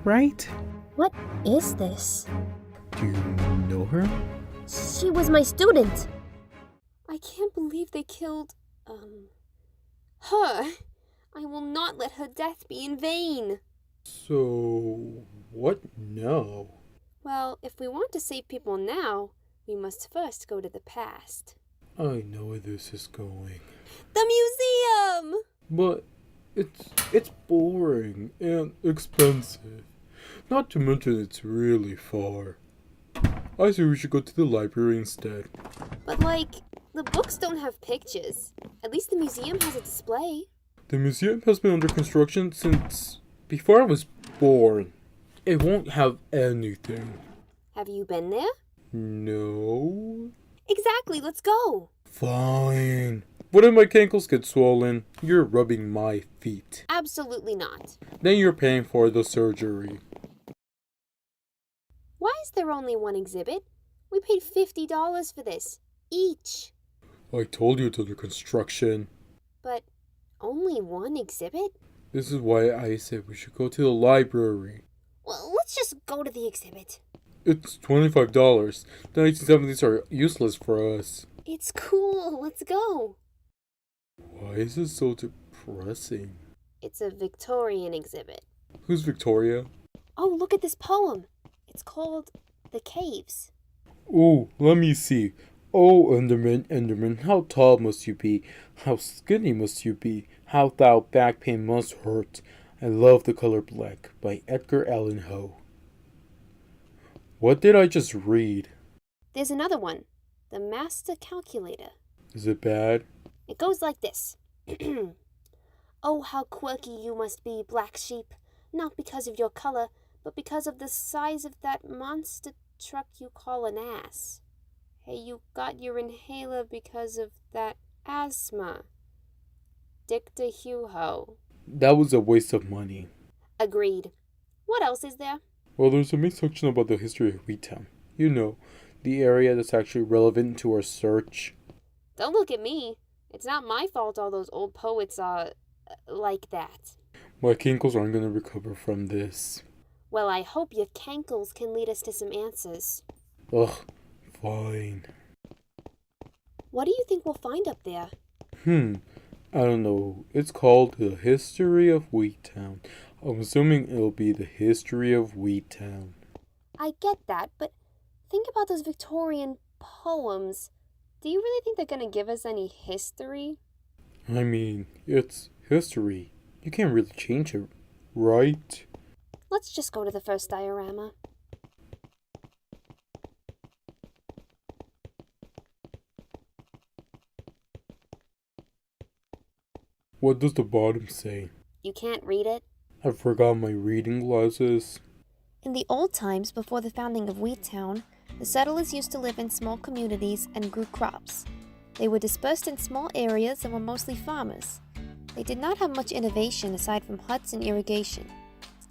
right? What is this? Do you know her? She was my student. I can't believe they killed, her. I will not let her death be in vain. So, what now? Well, if we want to save people now, we must first go to the past. I know where this is going. The museum! But it's boring and expensive. Not to mention it's really far. I say we should go to the library instead. But the books don't have pictures. At least the museum has a display. The museum has been under construction since before I was born. It won't have anything. Have you been there? No. Exactly, let's go. Fine. What if my ankles get swollen? You're rubbing my feet. Absolutely not. Then you're paying for the surgery. Why is there only one exhibit? We paid $50 for this, each. I told you it's under construction. But only one exhibit? This is why I said we should go to the library. Well, let's just go to the exhibit. It's $25. The 1970s are useless for us. It's cool. Let's go. Why is it so depressing? It's a Victorian exhibit. Who's Victoria? Oh, look at this poem. It's called The Caves. Oh, let me see. Oh, Enderman, Enderman, how tall must you be? How skinny must you be? How thou back pain must hurt. I love the color black by Edgar Allan Poe. What did I just read? There's another one. The Master Calculator. Is it bad? It goes like this. Oh, how quirky you must be, black sheep. Not because of your color, but because of the size of that monster truck you call an ass. Hey, you got your inhaler because of that asthma. Dicta Huho. That was a waste of money. Agreed. What else is there? Well, there's a main section about the history of Wheatown. You know, the area that's actually relevant to our search. Don't look at me. It's not my fault all those old poets are like that. My kinkles aren't going to recover from this. Well, I hope your cankles can lead us to some answers. Ugh, fine. What do you think we'll find up there? I don't know. It's called The History of Wheatown. I'm assuming it'll be the history of Wheatown. I get that, but think about those Victorian poems. Do you really think they're going to give us any history? I mean, it's history. You can't really change it, right? Let's just go to the first diorama. What does the bottom say? You can't read it? I forgot my reading glasses. In the old times, before the founding of Wheatown, the settlers used to live in small communities and grew crops. They were dispersed in small areas and were mostly farmers. They did not have much innovation aside from huts and irrigation.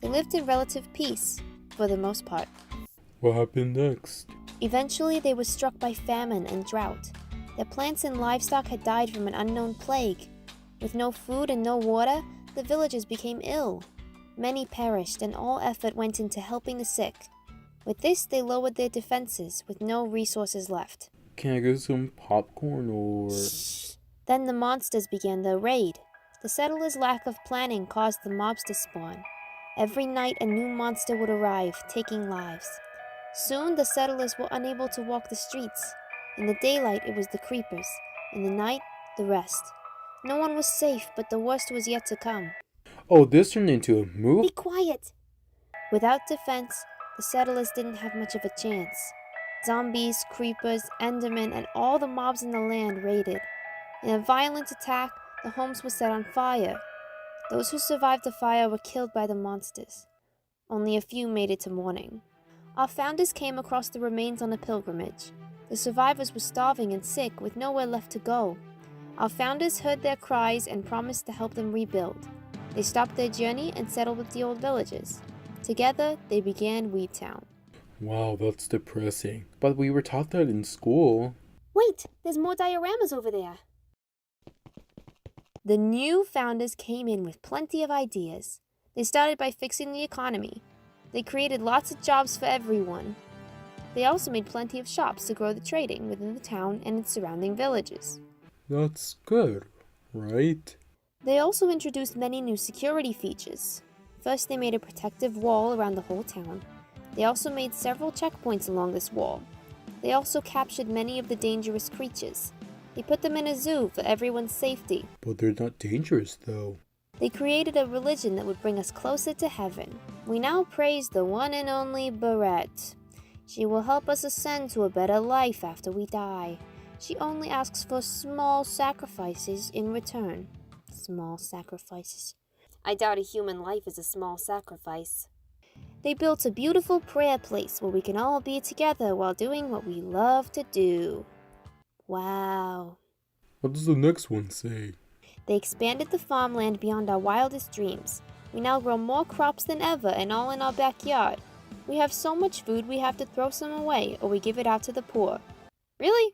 They lived in relative peace, for the most part. What happened next? Eventually, they were struck by famine and drought. Their plants and livestock had died from an unknown plague. With no food and no water, the villagers became ill. Many perished, and all effort went into helping the sick. With this, they lowered their defenses, with no resources left. Can I get some popcorn or... Then the monsters began their raid. The settlers' lack of planning caused the mobs to spawn. Every night a new monster would arrive, taking lives. Soon the settlers were unable to walk the streets. In the daylight it was the creepers, in the night the rest. No one was safe, but the worst was yet to come. Oh, this turned into a movie? Be quiet! Without defense, the settlers didn't have much of a chance. Zombies, creepers, endermen, and all the mobs in the land raided. In a violent attack, the homes were set on fire. Those who survived the fire were killed by the monsters. Only a few made it to morning. Our founders came across the remains on a pilgrimage. The survivors were starving and sick, with nowhere left to go. Our founders heard their cries and promised to help them rebuild. They stopped their journey and settled with the old villagers. Together, they began Wheatown. Wow, that's depressing. But we were taught that in school. Wait, there's more dioramas over there. The new founders came in with plenty of ideas. They started by fixing the economy. They created lots of jobs for everyone. They also made plenty of shops to grow the trading within the town and its surrounding villages. That's good, right? They also introduced many new security features. First, they made a protective wall around the whole town. They also made several checkpoints along this wall. They also captured many of the dangerous creatures. They put them in a zoo for everyone's safety. But they're not dangerous, though. They created a religion that would bring us closer to heaven. We now praise the one and only Barrette. She will help us ascend to a better life after we die. She only asks for small sacrifices in return. Small sacrifices. I doubt a human life is a small sacrifice. They built a beautiful prayer place where we can all be together while doing what we love to do. Wow. What does the next one say? They expanded the farmland beyond our wildest dreams. We now grow more crops than ever and all in our backyard. We have so much food we have to throw some away or we give it out to the poor. Really?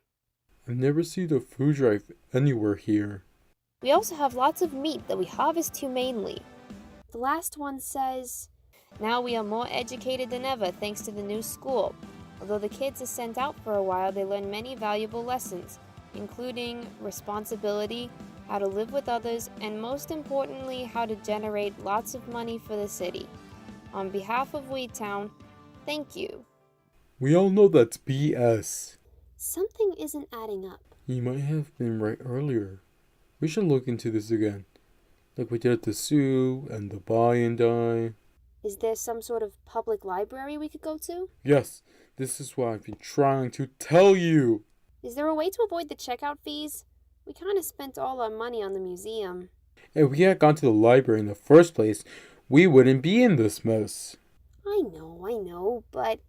I never see the food drive anywhere here. We also have lots of meat that we harvest humanely. The last one says, Now we are more educated than ever thanks to the new school. Although the kids are sent out for a while, they learn many valuable lessons, including responsibility, how to live with others, and most importantly, how to generate lots of money for the city. On behalf of Weedtown, thank you. We all know that's BS. Something isn't adding up. You might have been right earlier. We should look into this again. Like we did at the zoo and the buy and die. Is there some sort of public library we could go to? Yes, this is what I've been trying to tell you. Is there a way to avoid the checkout fees? We kind of spent all our money on the museum. If we had gone to the library in the first place, we wouldn't be in this mess. I know, but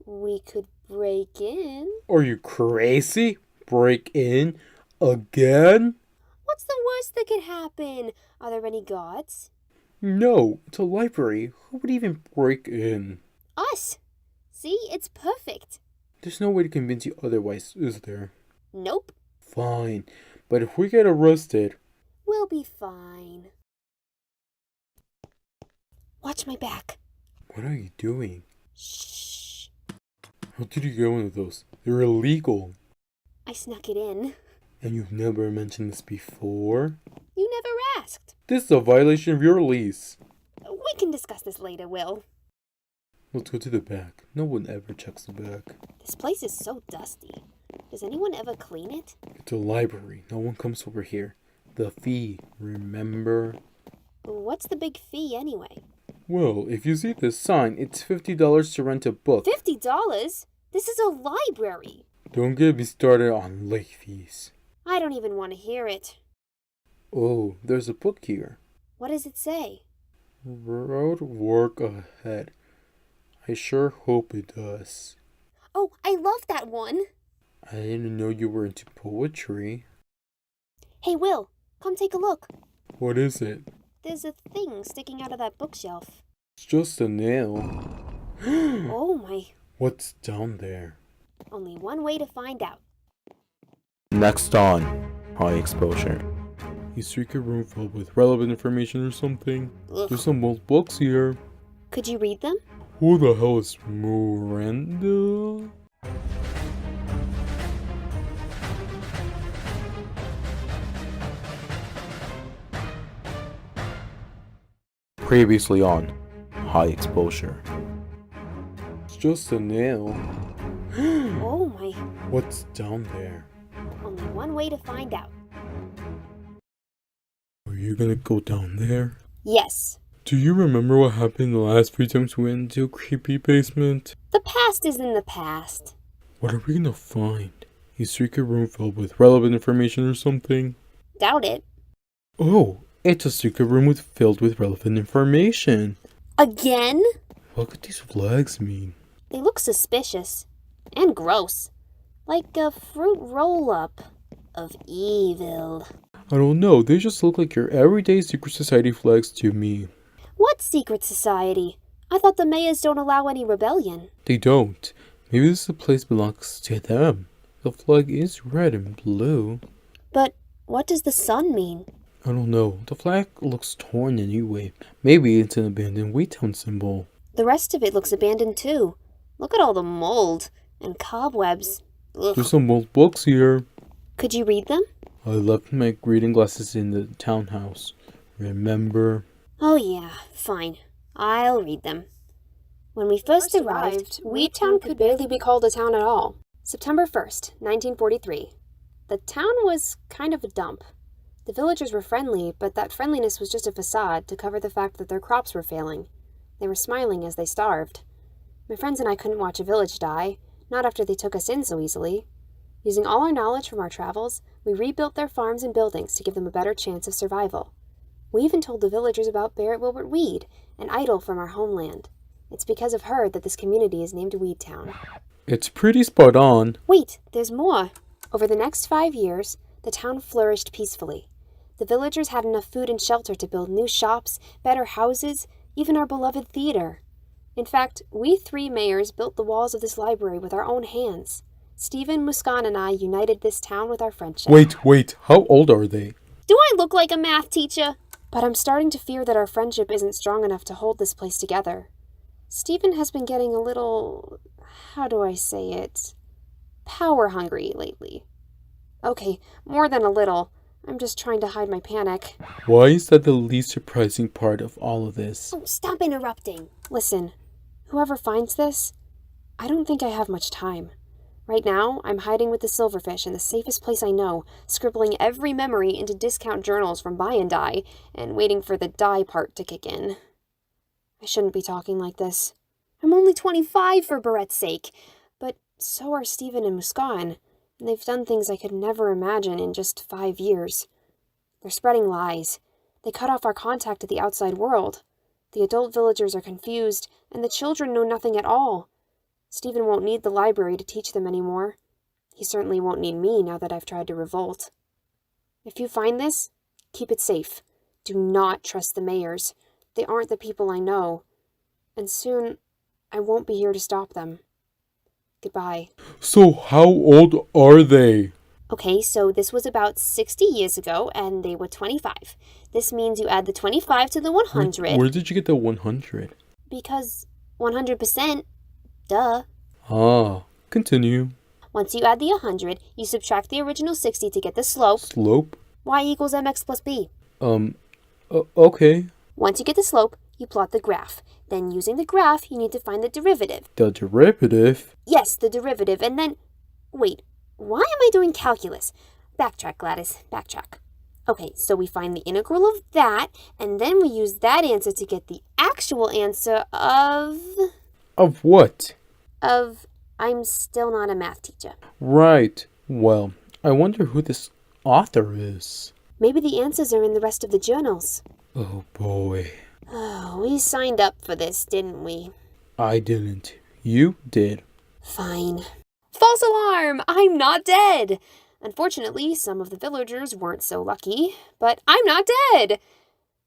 we could break in. Are you crazy? Break in? Again? What's the worst that could happen? Are there any guards? No, it's a library. Who would even break in? Us! See, it's perfect. There's no way to convince you otherwise, is there? Nope. Fine, but if we get arrested... We'll be fine. Watch my back. What are you doing? Shh. How did you get one of those? They're illegal. I snuck it in. And you've never mentioned this before? You never asked. This is a violation of your lease. We can discuss this later, Will. Let's go to the back. No one ever checks the back. This place is so dusty. Does anyone ever clean it? It's a library. No one comes over here. The fee, remember? What's the big fee anyway? Well, if you see this sign, it's $50 to rent a book. $50? This is a library. Don't get me started on late fees. I don't even want to hear it. Oh, there's a book here. What does it say? Road work ahead. I sure hope it does. Oh, I love that one. I didn't know you were into poetry. Hey, Will, come take a look. What is it? There's a thing sticking out of that bookshelf. It's just a nail. Oh my. What's down there? Only one way to find out. Next on High Exposure. You secret room filled with relevant information or something? Ugh. There's some old books here. Could you read them? Who the hell is Miranda? Previously on High Exposure. It's just a nail. Oh my. What's down there? Only one way to find out. Are you gonna go down there? Yes. Do you remember what happened the last few times we went into a creepy basement? The past is in the past. What are we gonna find? A secret room filled with relevant information or something? Doubt it. Oh, it's a secret room filled with relevant information. Again? What could these flags mean? They look suspicious. And gross. Like a fruit roll-up of evil. I don't know, they just look like your everyday secret society flags to me. What secret society? I thought the mayors don't allow any rebellion. They don't. Maybe this place belongs to them. The flag is red and blue. But what does the sun mean? I don't know. The flag looks torn anyway. Maybe it's an abandoned Wheatown symbol. The rest of it looks abandoned too. Look at all the mold and cobwebs. Ugh. There's some old books here. Could you read them? I left my reading glasses in the townhouse. Remember? Oh yeah, fine. I'll read them. When we first arrived, Wheatown could barely be called a town at all. September 1st, 1943. The town was kind of a dump. The villagers were friendly, but that friendliness was just a facade to cover the fact that their crops were failing. They were smiling as they starved. My friends and I couldn't watch a village die, not after they took us in so easily. Using all our knowledge from our travels, we rebuilt their farms and buildings to give them a better chance of survival. We even told the villagers about Barrett Wilbert Weed, an idol from our homeland. It's because of her that this community is named Weedtown. It's pretty spot on. Wait, there's more. Over the next 5 years, the town flourished peacefully. The villagers had enough food and shelter to build new shops, better houses, even our beloved theater. In fact, we 3 mayors built the walls of this library with our own hands. Stephen, Muskan, and I united this town with our friendship. Wait, how old are they? Do I look like a math teacher? But I'm starting to fear that our friendship isn't strong enough to hold this place together. Stephen has been getting a little, how do I say it, power hungry lately. Okay, more than a little. I'm just trying to hide my panic. Why is that the least surprising part of all of this? Oh, stop interrupting. Listen, whoever finds this, I don't think I have much time. Right now, I'm hiding with the silverfish in the safest place I know, scribbling every memory into discount journals from Buy and Die, and waiting for the die part to kick in. I shouldn't be talking like this. I'm only 25 for Barrett's sake, but so are Stephen and Muskan, and they've done things I could never imagine in just 5 years. They're spreading lies. They cut off our contact to the outside world. The adult villagers are confused, and the children know nothing at all. Stephen won't need the library to teach them anymore. He certainly won't need me now that I've tried to revolt. If you find this, keep it safe. Do not trust the mayors. They aren't the people I know. And soon, I won't be here to stop them. Goodbye. So how old are they? Okay, so this was about 60 years ago, and they were 25. This means you add the 25 to the 100. Where did you get the 100? Because 100%, duh. Ah, continue. Once you add the 100, you subtract the original 60 to get the slope. Slope? Y equals mx plus b. Okay. Once you get the slope, you plot the graph. Then using the graph, you need to find the derivative. The derivative? Yes, the derivative, and then... Wait, why am I doing calculus? Backtrack, Gladys, backtrack. Okay, so we find the integral of that, and then we use that answer to get the actual answer of... Of what? I'm still not a math teacher. Right. Well, I wonder who this author is. Maybe the answers are in the rest of the journals. Oh boy. Oh, we signed up for this, didn't we? I didn't. You did. Fine. False alarm! I'm not dead! Unfortunately, some of the villagers weren't so lucky, but I'm not dead!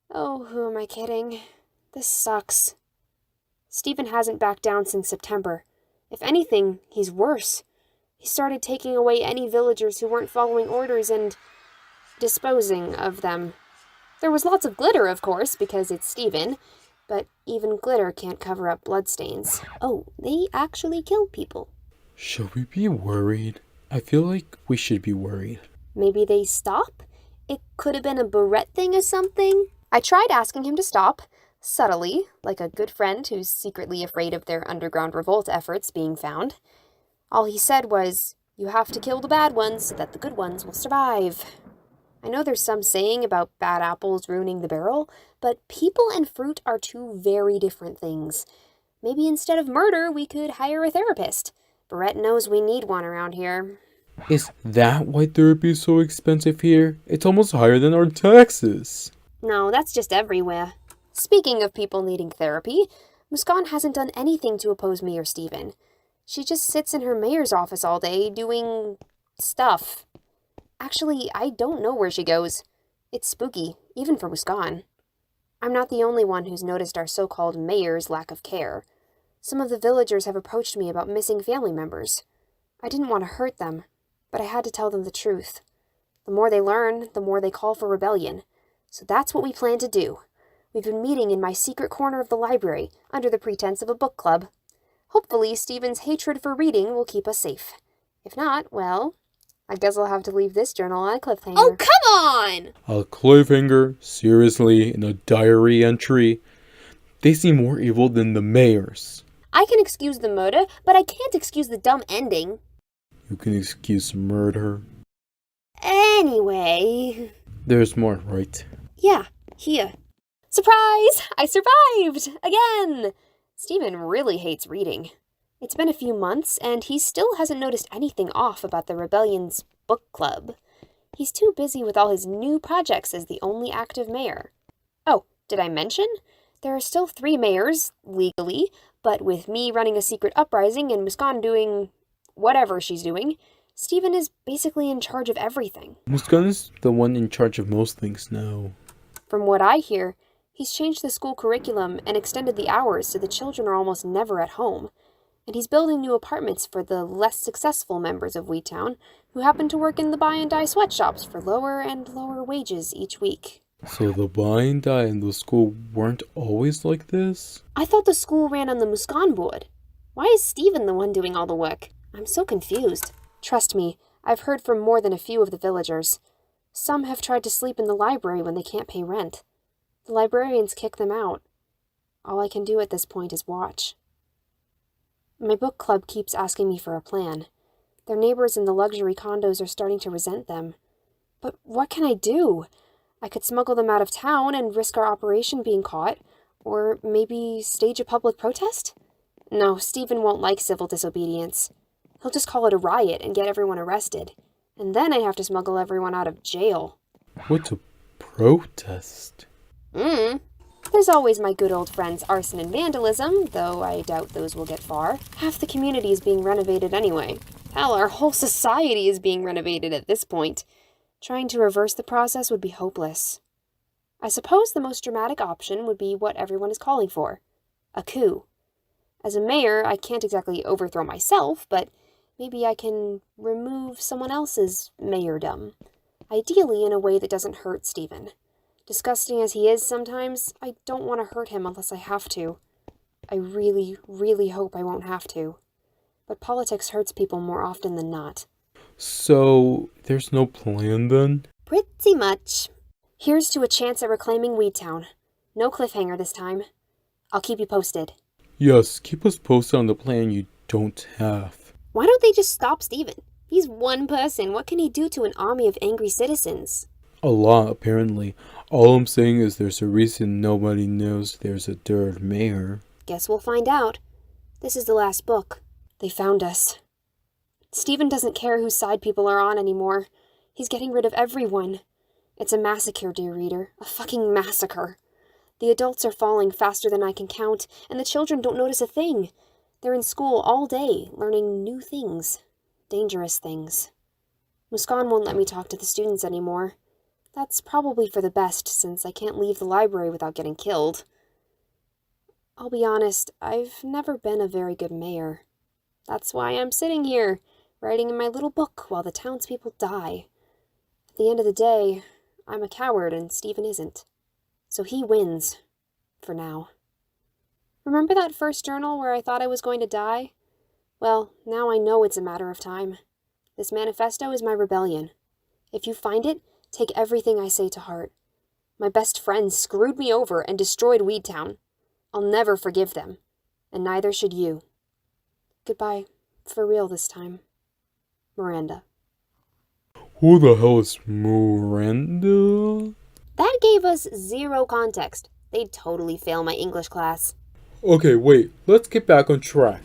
Oh, who am I kidding? This sucks. Stephen hasn't backed down since September. If anything, he's worse. He started taking away any villagers who weren't following orders and disposing of them. There was lots of glitter, of course, because it's Stephen, but even glitter can't cover up bloodstains. Oh, they actually kill people. Should we be worried? I feel like we should be worried. Maybe they stop? It could have been a Barrett thing or something. I tried asking him to stop, subtly, like a good friend who's secretly afraid of their underground revolt efforts being found. All he said was, "You have to kill the bad ones so that the good ones will survive." I know there's some saying about bad apples ruining the barrel, but people and fruit are two very different things. Maybe instead of murder, we could hire a therapist. Barrett knows we need one around here. Is that why therapy is so expensive here? It's almost higher than our taxes. No, that's just everywhere. Speaking of people needing therapy, Muskan hasn't done anything to oppose me or Stephen. She just sits in her mayor's office all day doing stuff. Actually, I don't know where she goes. It's spooky, even for Muskan. I'm not the only one who's noticed our so-called mayor's lack of care. Some of the villagers have approached me about missing family members. I didn't want to hurt them, but I had to tell them the truth. The more they learn, the more they call for rebellion. So that's what we plan to do. We've been meeting in my secret corner of the library, under the pretense of a book club. Hopefully, Stephen's hatred for reading will keep us safe. If not, well, I guess I'll have to leave this journal on a cliffhanger. Oh, come on! A cliffhanger? Seriously? In a diary entry? They seem more evil than the mayors. I can excuse the murder, but I can't excuse the dumb ending. You can excuse murder. Anyway... There's more, right? Yeah, here. Surprise! I survived! Again! Stephen really hates reading. It's been a few months, and he still hasn't noticed anything off about the Rebellion's book club. He's too busy with all his new projects as the only active mayor. Oh, did I mention? There are still 3 mayors, legally, but with me running a secret uprising and Muskan doing whatever she's doing, Stephen is basically in charge of everything. Muskan is the one in charge of most things now. From what I hear, he's changed the school curriculum and extended the hours so the children are almost never at home. And he's building new apartments for the less successful members of Wheat Town, who happen to work in the Buy and Die sweatshops for lower and lower wages each week. So the blind eye and the school weren't always like this? I thought the school ran on the Muskan board. Why is Stephen the one doing all the work? I'm so confused. Trust me, I've heard from more than a few of the villagers. Some have tried to sleep in the library when they can't pay rent. The librarians kick them out. All I can do at this point is watch. My book club keeps asking me for a plan. Their neighbors in the luxury condos are starting to resent them. But what can I do? I could smuggle them out of town and risk our operation being caught, or maybe stage a public protest? No, Stephen won't like civil disobedience. He'll just call it a riot and get everyone arrested. And then I'd have to smuggle everyone out of jail. What's a protest? There's always my good old friends arson and vandalism, though I doubt those will get far. Half the community is being renovated anyway. Hell, our whole society is being renovated at this point. Trying to reverse the process would be hopeless. I suppose the most dramatic option would be what everyone is calling for. A coup. As a mayor, I can't exactly overthrow myself, but maybe I can remove someone else's mayordom. Ideally in a way that doesn't hurt Stephen. Disgusting as he is sometimes, I don't want to hurt him unless I have to. I really, really hope I won't have to. But politics hurts people more often than not. So, there's no plan then? Pretty much. Here's to a chance at reclaiming Weedtown. No cliffhanger this time. I'll keep you posted. Yes, keep us posted on the plan you don't have. Why don't they just stop Stephen? He's one person. What can he do to an army of angry citizens? A lot, apparently. All I'm saying is there's a reason nobody knows there's a third mayor. Guess we'll find out. This is the last book. They found us. Stephen doesn't care whose side people are on anymore. He's getting rid of everyone. It's a massacre, dear reader. A fucking massacre. The adults are falling faster than I can count, and the children don't notice a thing. They're in school all day, learning new things. Dangerous things. Muskan won't let me talk to the students anymore. That's probably for the best, since I can't leave the library without getting killed. I'll be honest, I've never been a very good mayor. That's why I'm sitting here, writing in my little book while the townspeople die. At the end of the day, I'm a coward and Stephen isn't. So he wins. For now. Remember that first journal where I thought I was going to die? Well, now I know it's a matter of time. This manifesto is my rebellion. If you find it, take everything I say to heart. My best friends screwed me over and destroyed Weedtown. I'll never forgive them. And neither should you. Goodbye. For real this time. Miranda. Who the hell is Miranda? That gave us zero context. They'd totally fail my English class. Okay, wait. Let's get back on track.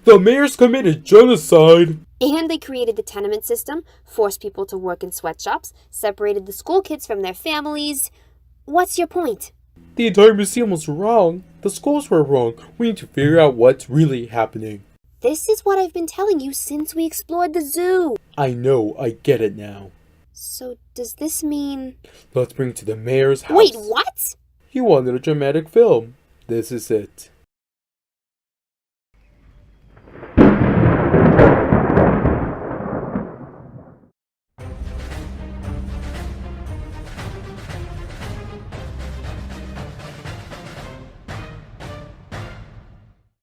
The mayor's committed genocide! And they created the tenement system, forced people to work in sweatshops, separated the school kids from their families. What's your point? The entire museum was wrong. The schools were wrong. We need to figure out what's really happening. This is what I've been telling you since we explored the zoo. I know, I get it now. So does this mean... Let's bring it to the mayor's house. Wait, what? He wanted a dramatic film. This is it.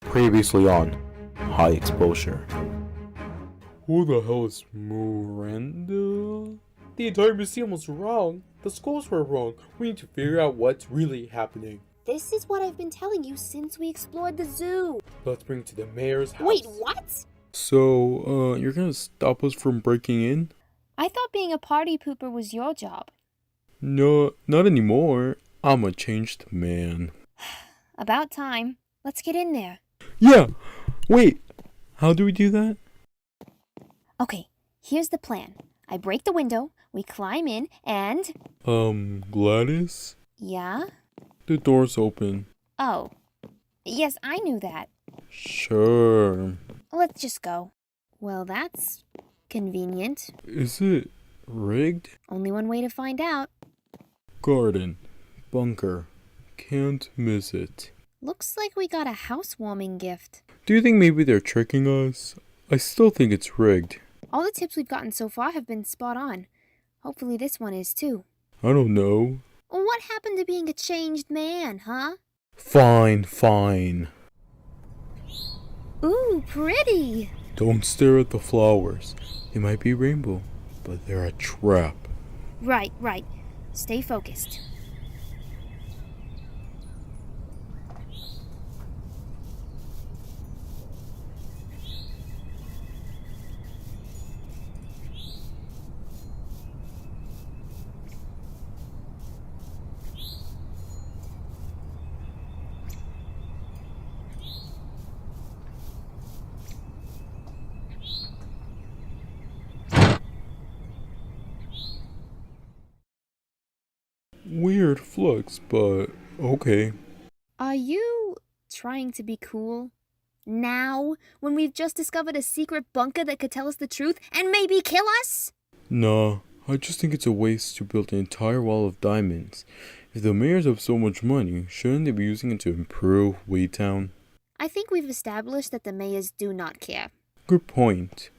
Previously on High Exposure. Who the hell is Miranda? The entire museum was wrong. The schools were wrong. We need to figure out what's really happening. This is what I've been telling you since we explored the zoo. Let's bring it to the mayor's house. Wait, what? So, you're gonna stop us from breaking in? I thought being a party pooper was your job. No, not anymore. I'm a changed man. About time. Let's get in there. Yeah! Wait! How do we do that? Okay, here's the plan. I break the window, we climb in, and... Gladys? Yeah? The door's open. Oh. Yes, I knew that. Sure. Let's just go. Well, that's... convenient. Is it rigged? Only one way to find out. Garden. Bunker. Can't miss it. Looks like we got a housewarming gift. Do you think maybe they're tricking us? I still think it's rigged. All the tips we've gotten so far have been spot on. Hopefully this one is too. I don't know. What happened to being a changed man, huh? Fine. Ooh, pretty. Don't stare at the flowers. They might be rainbow, but they're a trap. Right. Stay focused. Weird flex, but okay. Are you trying to be cool? Now, when we've just discovered a secret bunker that could tell us the truth and maybe kill us? Nah, I just think it's a waste to build an entire wall of diamonds. If the mayors have so much money, shouldn't they be using it to improve Waytown? I think we've established that the mayors do not care. Good point.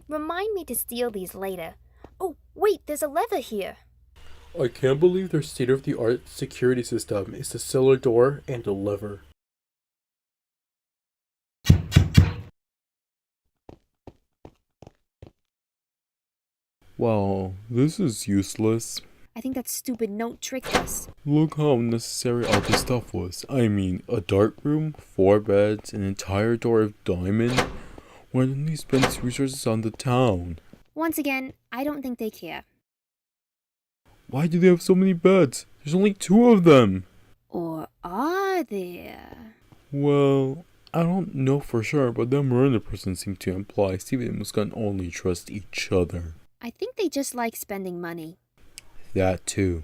Remind me to steal these later. Oh, wait, there's a lever here. I can't believe their state-of-the-art security system is the cellar door and the lever. Wow, this is useless. I think that stupid note tricked us. Look how unnecessary all this stuff was. I mean, a dark room, 4 beds, an entire door of diamond. Why don't they spend these resources on the town? Once again, I don't think they care. Why do they have so many beds? There's only 2 of them. Or are there? Well, I don't know for sure, but the murder person seemed to imply Steven and Muskan only trust each other. I think they just like spending money. That too.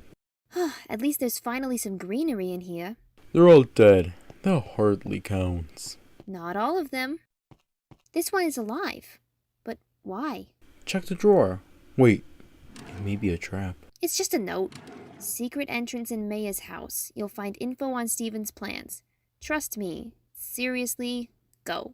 At least there's finally some greenery in here. They're all dead. That hardly counts. Not all of them. This one is alive. But why? Check the drawer. Wait, it may be a trap. It's just a note. Secret entrance in Maya's house. You'll find info on Steven's plans. Trust me. Seriously, go.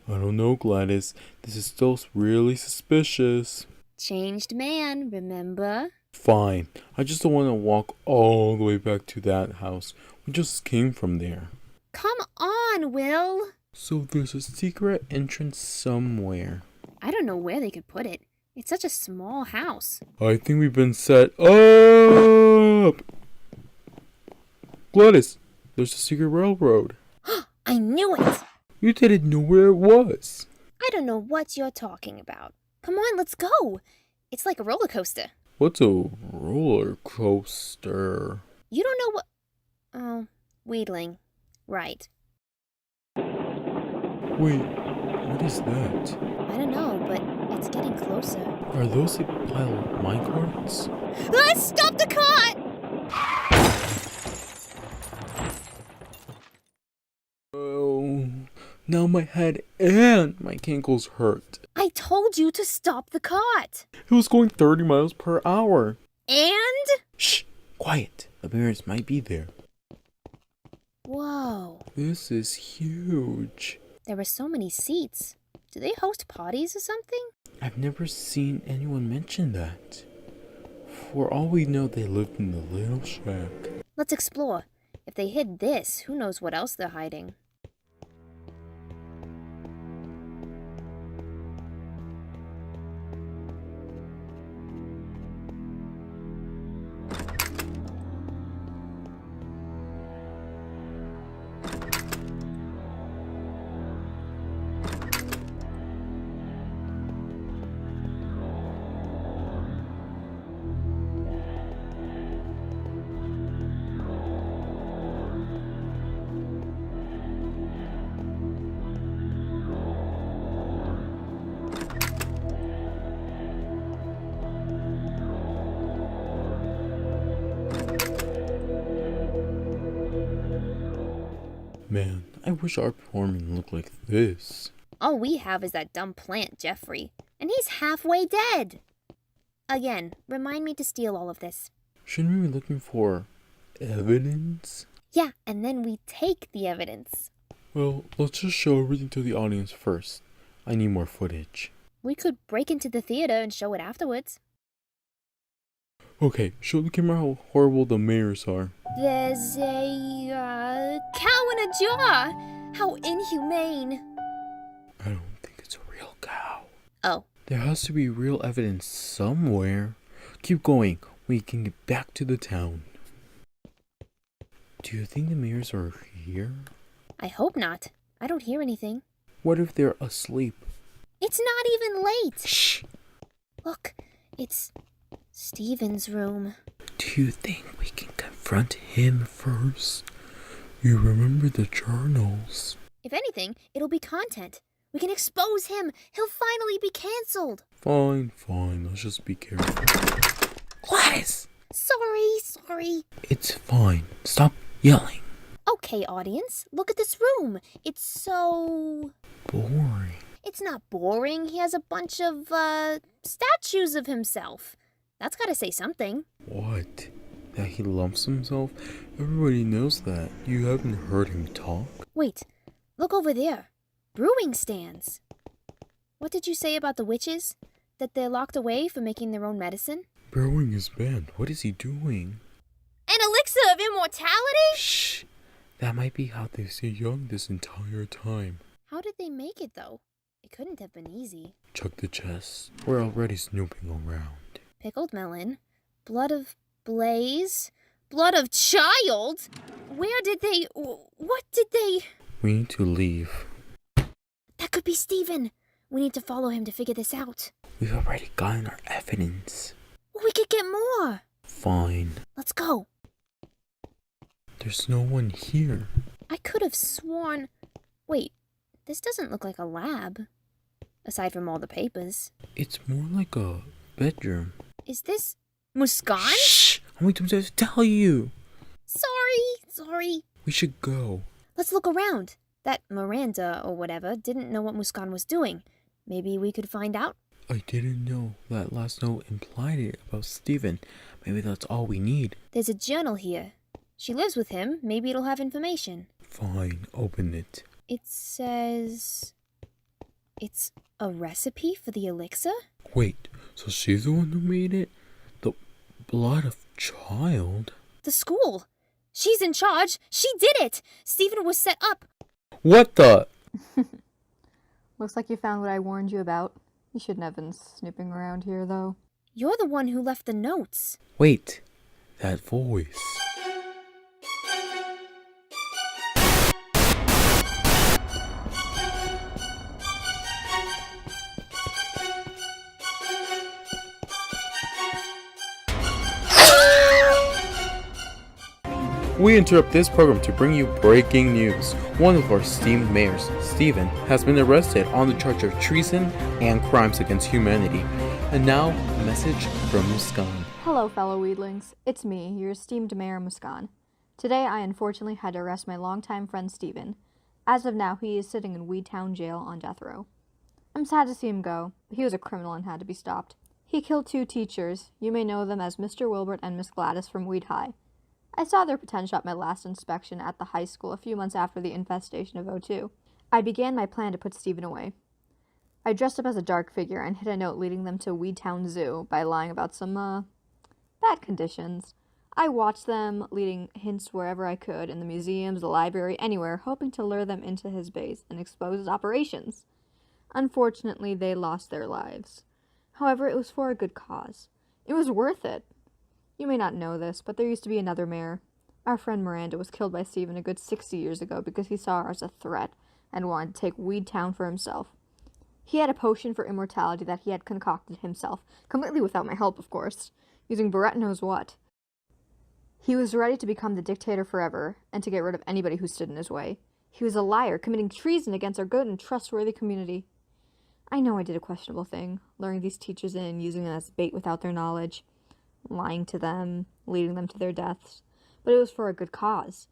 I don't know, Gladys. This is still really suspicious. Changed man, remember? Fine. I just don't want to walk all the way back to that house. We just came from there. Come on, Will. So there's a secret entrance somewhere. I don't know where they could put it. It's such a small house. I think we've been set up! Gladys, there's a secret railroad. I knew it! You didn't know where it was. I don't know what you're talking about. Come on, let's go. It's like a roller coaster. What's a roller coaster? You don't know what... Oh, Wheatling. Right. Wait, what is that? I don't know, but it's getting closer. Are those a pile of minecarts? Stop the cart! Oh, now my head and my ankles hurt. I told you to stop the cart. It was going 30 miles per hour. And? Shh, quiet. The bears might be there. Whoa. This is huge. There are so many seats. Do they host parties or something? I've never seen anyone mention that. For all we know, they lived in the little shack. Let's explore. If they hid this, who knows what else they're hiding. Man, I wish our performance looked like this. All we have is that dumb plant, Jeffrey. And he's halfway dead. Again, remind me to steal all of this. Shouldn't we be looking for evidence? Yeah, and then we take the evidence. Well, let's just show everything to the audience first. I need more footage. We could break into the theater and show it afterwards. Okay, show the camera how horrible the mayors are. There's a, cow in a jar! How inhumane! I don't think it's a real cow. Oh. There has to be real evidence somewhere. Keep going. We can get back to the town. Do you think the mayors are here? I hope not. I don't hear anything. What if they're asleep? It's not even late! Shh! Look, it's Steven's room. Do you think we can confront him first? You remember the journals? If anything, it'll be content. We can expose him. He'll finally be cancelled. Fine. Let's just be careful. Gladys! Sorry. It's fine. Stop yelling. Okay, audience, look at this room. It's so... boring. It's not boring. He has a bunch of, statues of himself. That's gotta say something. What? That he lumps himself? Everybody knows that. You haven't heard him talk? Wait, look over there. Brewing stands. What did you say about the witches? That they're locked away for making their own medicine? Brewing is banned. What is he doing? An elixir of immortality? Shh! That might be how they stay young this entire time. How did they make it, though? It couldn't have been easy. Check the chest. We're already snooping around. Pickled melon. Blood of Blaze. Blood of child? Where did they... What did they... We need to leave. That could be Steven. We need to follow him to figure this out. We've already gotten our evidence. We could get more. Fine. Let's go. There's no one here. I could have sworn... Wait, this doesn't look like a lab. Aside from all the papers. It's more like a bedroom. Is this... Muskan? Shh! How many times do I have to tell you? Sorry. We should go. Let's look around. That Miranda, or whatever, didn't know what Muskan was doing. Maybe we could find out? I didn't know that last note implied it about Steven. Maybe that's all we need. There's a journal here. She lives with him. Maybe it'll have information. Fine, open it. It says... It's a recipe for the elixir? Wait, so she's the one who made it? The blood of child? The school. She's in charge. She did it. Steven was set up. What the? Looks like you found what I warned you about. You shouldn't have been snooping around here, though. You're the one who left the notes. Wait, that voice. We interrupt this program to bring you breaking news. One of our esteemed mayors, Steven, has been arrested on the charge of treason and crimes against humanity. And now, a message from Muskan. Hello, fellow weedlings. It's me, your esteemed Mayor Muskan. Today, I unfortunately had to arrest my longtime friend Steven. As of now, he is sitting in Weedtown Jail on death row. I'm sad to see him go, but he was a criminal and had to be stopped. He killed 2 teachers. You may know them as Mr. Wilbert and Miss Gladys from Weed High. I saw their potential at my last inspection at the high school a few months after the infestation of O2. I began my plan to put Steven away. I dressed up as a dark figure and hid a note leading them to Weedtown Zoo by lying about some, bad conditions. I watched them, leading hints wherever I could, in the museums, the library, anywhere, hoping to lure them into his base and expose his operations. Unfortunately, they lost their lives. However, it was for a good cause. It was worth it. You may not know this, but there used to be another mayor. Our friend Miranda was killed by Steven a good 60 years ago because he saw her as a threat and wanted to take Weedtown for himself. He had a potion for immortality that he had concocted himself, completely without my help, of course, using Barrett knows what. He was ready to become the dictator forever, and to get rid of anybody who stood in his way. He was a liar, committing treason against our good and trustworthy community. I know I did a questionable thing, luring these teachers in, using them as bait without their knowledge. Lying to them, leading them to their deaths, but it was for a good cause.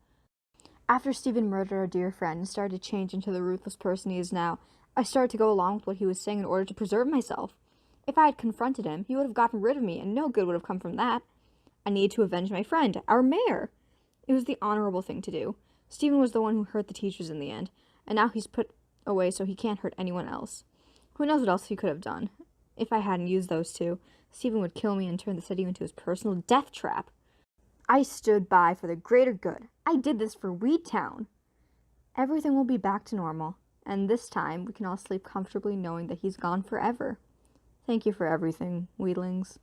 After Steven murdered our dear friend and started to change into the ruthless person he is now, I started to go along with what he was saying in order to preserve myself. If I had confronted him, he would have gotten rid of me, and no good would have come from that. I needed to avenge my friend, our mayor. It was the honorable thing to do. Steven was the one who hurt the teachers in the end, and now he's put away so he can't hurt anyone else. Who knows what else he could have done? If I hadn't used those 2, Stephen would kill me and turn the city into his personal death trap. I stood by for the greater good. I did this for Weedtown. Everything will be back to normal, and this time we can all sleep comfortably knowing that he's gone forever. Thank you for everything, Weedlings.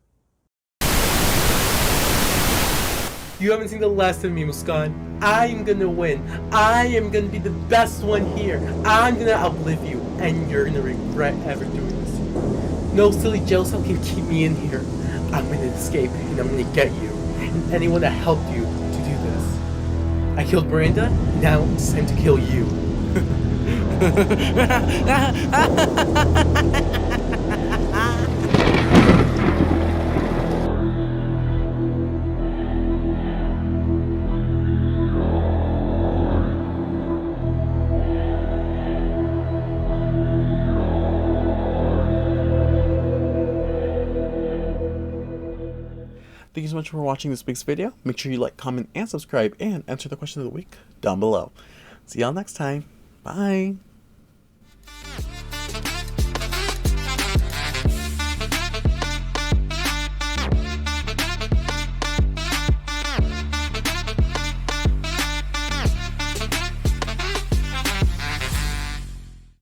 You haven't seen the last of me, Muskan. I am gonna win. I am gonna be the best one here. I'm gonna outlive you, and you're gonna regret ever doing this. No silly jail cell can keep me in here. I'm gonna escape, and I'm gonna get you, and anyone that helped you to do this. I killed Miranda, now it's time to kill you. Thank you so much for watching this week's video. Make sure you like, comment, and subscribe, and answer the question of the week down below. See y'all next time. Bye!